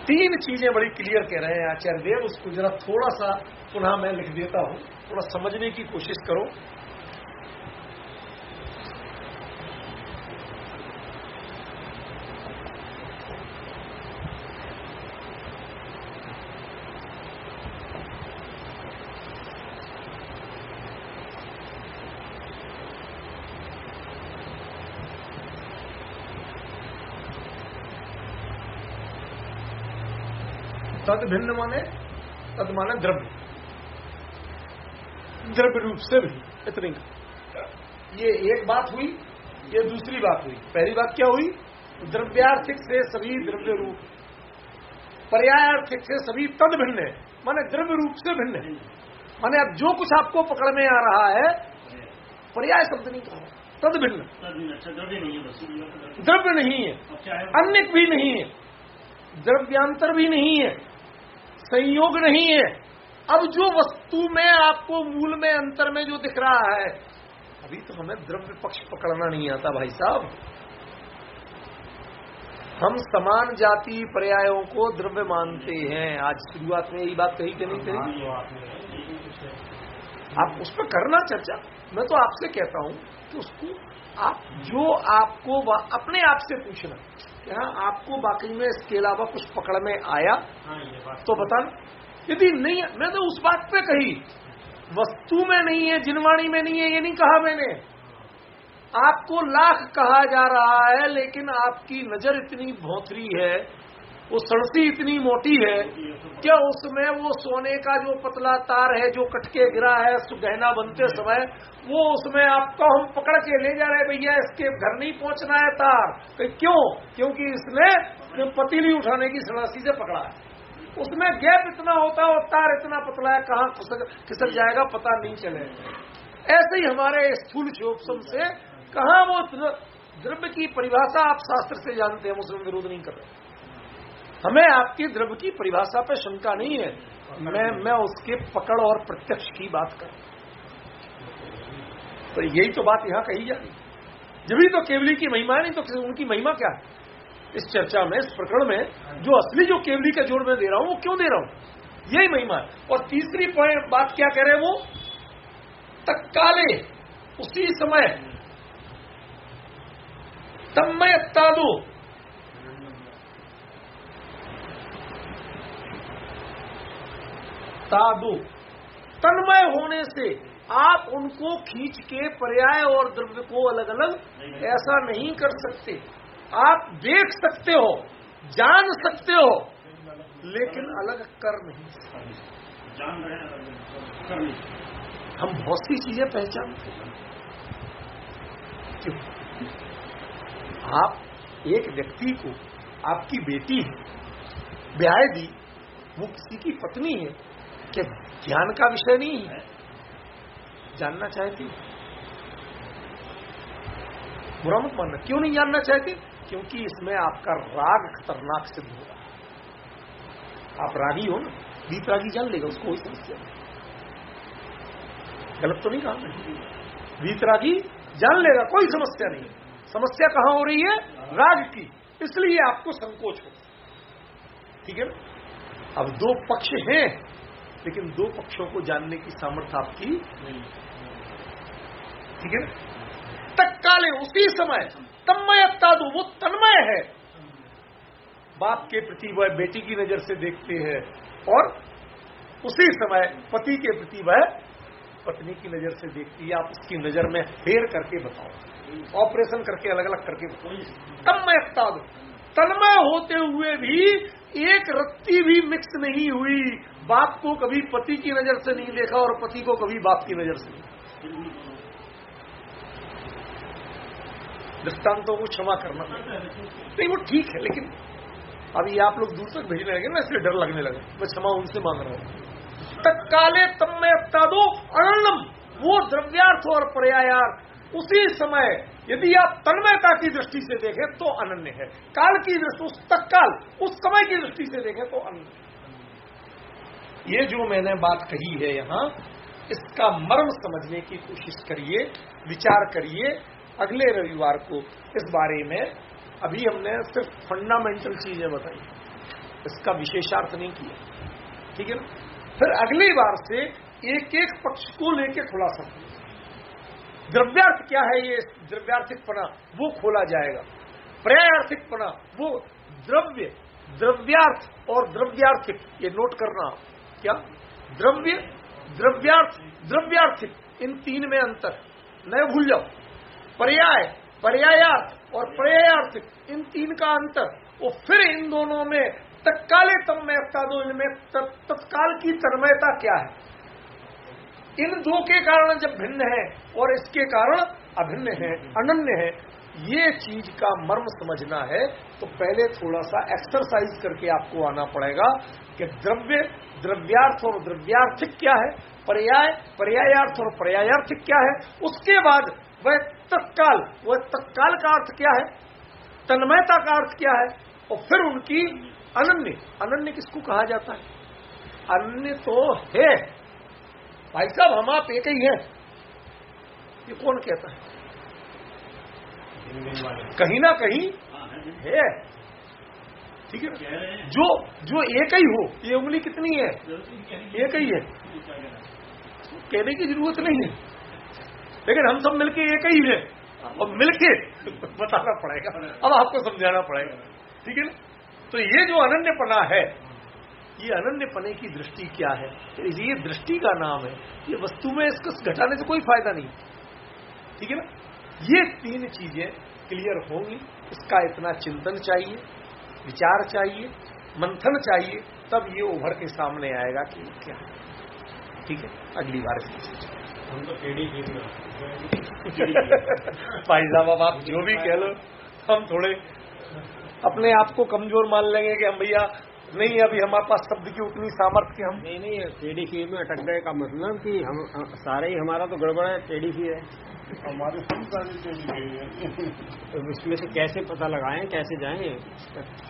3 चीजें बड़ी क्लियर कह रहे हैं आचार्य देव, उसको जरा थोड़ा सा पुनः मैं लिख देता हूं, थोड़ा समझने की कोशिश करो। तद भिन्न माने, तद माने द्रव्य, द्रव्य रूप से भी इतनी। ये एक बात हुई, ये दूसरी बात हुई। पहली बात क्या हुई? द्रव्यार्थिक से सभी द्रव्य रूप, पर्यायार्थिक से सभी तद भिन्न है, माने द्रव्य रूप से भिन्न है। माने अब जो कुछ आपको पकड़ में आ रहा है, पर्याय शब्द नहीं कहा, तद भिन्न। द्रव्य नहीं है, अन्य भी नहीं है, द्रव्यांतर भी नहीं है, संयोग नहीं है। अब जो वस्तु में आपको मूल में अंतर में जो दिख रहा है, अभी तो हमें द्रव्य पक्ष पकड़ना नहीं आता भाई साहब। हम समान जाति पर्यायों को द्रव्य मानते हैं। आज शुरुआत में यही बात कही कि नहीं कही? आप उस पर करना चर्चा। मैं तो आपसे कहता हूं कि उसको आप जो आपको अपने आप से पूछना, क्या आपको बाकी में इसके अलावा कुछ पकड़ में आया तो बताना। यदि नहीं, मैं तो उस बात पे कही, वस्तु में नहीं है, जिनवाणी में नहीं है, ये नहीं कहा मैंने। आपको लाख कहा जा रहा है, लेकिन आपकी नजर इतनी भौंतरी है, वो सड़सी इतनी मोटी है, क्या उसमें वो सोने का जो पतला तार है जो कटके गिरा है गहना बनते समय, वो उसमें आपको हम पकड़ के ले जा रहे, भैया इसके घर नहीं पहुंचना है तार। क्यों? क्योंकि इसने पतीली उठाने की सड़सी से पकड़ा है, उसमें गैप इतना होता है और तार इतना पतला है, कहाँ खिसक जाएगा पता नहीं चले। ऐसे ही हमारे स्थूल शोभसम से कहाँ वो द्रव्य की परिभाषा आप शास्त्र से जानते हैं, मुस्लिम विरोध नहीं कर रहे। हमें आपकी द्रव्य की परिभाषा पे शंका नहीं है, मैं उसके पकड़ और प्रत्यक्ष की बात कर। तो यही तो बात यहां कही जा रही। जब भी तो केवली की महिमा है, नहीं तो उनकी महिमा क्या है इस चर्चा में, इस प्रकरण में? जो असली जो केवली का जोड़ में दे रहा हूं वो क्यों दे रहा हूं, यही महिमा है। और तीसरी बात क्या कह रहे हैं वो, तत्काले उसी समय तन्मय तादो, तादो तन्मय होने से आप उनको खींच के पर्याय और द्रव्य को अलग अलग ऐसा नहीं कर सकते। आप देख सकते हो, जान सकते हो, लेकिन अलग कर नहीं सकते। हम बहुत सी चीजें पहचानते हैं। क्यों? आप एक व्यक्ति को, आपकी बेटी है, ब्याह दी, वो किसी की पत्नी है, क्या ज्ञान का विषय नहीं है? जानना चाहती, बुरा मत मानना। क्यों नहीं जानना चाहती? क्योंकि इसमें आपका राग खतरनाक सिद्ध हो रहा है। आप रागी हो ना, वीतरागी जान लेगा, उसको कोई समस्या नहीं। गलत तो नहीं कहा? वीतरागी जान लेगा, कोई समस्या नहीं। समस्या कहां हो रही है? राग की, इसलिए आपको संकोच हो। ठीक है ना? अब 2 पक्ष हैं, लेकिन 2 पक्षों को जानने की सामर्थ्य आपकी नहीं। ठीक है ना? तत्काले उसी समय तन्मयता दो, वो तन्मय है, बाप के प्रति वह बेटी की नजर से देखते हैं, और उसी समय पति के प्रति वह पत्नी की नजर से देखती है। आप उसकी नजर में फेर करके बताओ, ऑपरेशन करके अलग अलग करके बताओ। तन्मयता दो, तन्मय होते हुए भी एक रत्ती भी मिक्स नहीं हुई। बाप को कभी पति की नजर से नहीं देखा और पति को कभी बाप की नजर से नहीं। दृष्टांतों को क्षमा करना नहीं, वो ठीक है, लेकिन अभी आप लोग दूर तक भेजने लगे ना, इसलिए डर लगने लगे। मैं क्षमा उनसे मांग रहा हूं। तत्काले तन्मयता दो अनन्नम, वो द्रव्यार्थ और पर्यायार्थ उसी समय यदि आप तन्मयता की दृष्टि से देखें तो अनन्य है, काल की दृष्टि, उस तत्काल उस समय की दृष्टि से देखें तो अनन्य। ये जो मैंने बात कही है यहां, इसका मर्म समझने की कोशिश करिए, विचार करिए। अगले रविवार को इस बारे में, अभी हमने सिर्फ फंडामेंटल चीजें बताई, इसका विशेषार्थ नहीं किया, ठीक है ना। फिर अगली बार से एक एक पक्ष को लेके खुलासा किया। द्रव्यार्थ क्या है, ये द्रव्यार्थिकपना वो खोला जाएगा। पर्यायार्थिकपना वो द्रव्य, द्रव्यार्थ और द्रव्यार्थिक, ये नोट करना क्या, द्रव्य, द्रव्यार्थ, द्रव्यार्थिक, इन तीन में अंतर न भूल जाओ। पर्याय, पर्यायार्थ और पर्यायार्थिक, इन तीन का अंतर, और फिर इन दोनों में तत्काले तन्मयता दो, इनमें तत्काल की तन्मयता क्या है, इन दो के कारण जब भिन्न है और इसके कारण अभिन्न है, अनन्य है, ये चीज का मर्म समझना है तो पहले थोड़ा सा एक्सरसाइज करके आपको आना पड़ेगा कि द्रव्य, द्रव्यार्थ और द्रव्यार्थिक क्या है, पर्याय, पर्यायार्थ और पर्यायार्थिक क्या है, उसके बाद वह तत्काल का अर्थ क्या है, तन्मयता का अर्थ क्या है, और फिर उनकी अनन्य, अनन्य किसको कहा जाता है, अनन्य तो है भाई साहब, हम आप एक ही हैं, ये कौन कहता है, कहीं ना कहीं है, ठीक है। जो एक ही हो, ये उंगली कितनी है, एक ही है, कहने की जरूरत नहीं है, लेकिन हम सब मिलके एक ही है, और मिलके बताना पड़ेगा, अब आपको समझाना पड़ेगा, ठीक है ना। तो ये जो अनन्यपना है, ये अनन्यपने की दृष्टि क्या है, ये दृष्टि का नाम है, ये वस्तु में इसको घटाने से कोई फायदा नहीं, ठीक है ना। ये तीन चीजें क्लियर होंगी, इसका इतना चिंतन चाहिए, विचार चाहिए, मंथन चाहिए, तब ये उभर के सामने आएगा कि क्या है, ठीक है। अगली बार हम तो टेढ़ी भाई साहब आप जो भी कह लो, हम थोड़े अपने आप को कमजोर मान लेंगे कि हम भैया नहीं, अभी हमारे पास शब्द की उतनी सामर्थ्य कि हम नहीं टेढ़ी खीर में अटक गए का मतलब कि हम सारे ही हमारा तो गड़बड़ है, टेढ़ी खीर है हमारे, हम सारी टेढ़ी खीर है। तो इसमें से कैसे पता लगाएं, कैसे जाएं,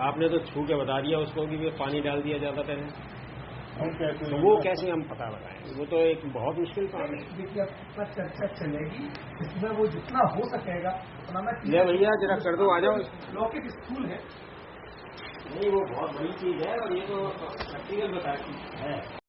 आपने तो छू के बता दिया उसको कि पानी डाल दिया जाता है, हम कैसे, तो वो कैसे हम पता लगाएं, वो तो एक बहुत मुश्किल काम है। देखिए अब चर्चा चलेगी, इसमें वो जितना हो सकेगा उतना मैं, ले भैया जरा कर दो, आ जाओ, लौकिक स्कूल है, नहीं वो बहुत बड़ी चीज है और ये तो प्रैक्टिकल बताती है।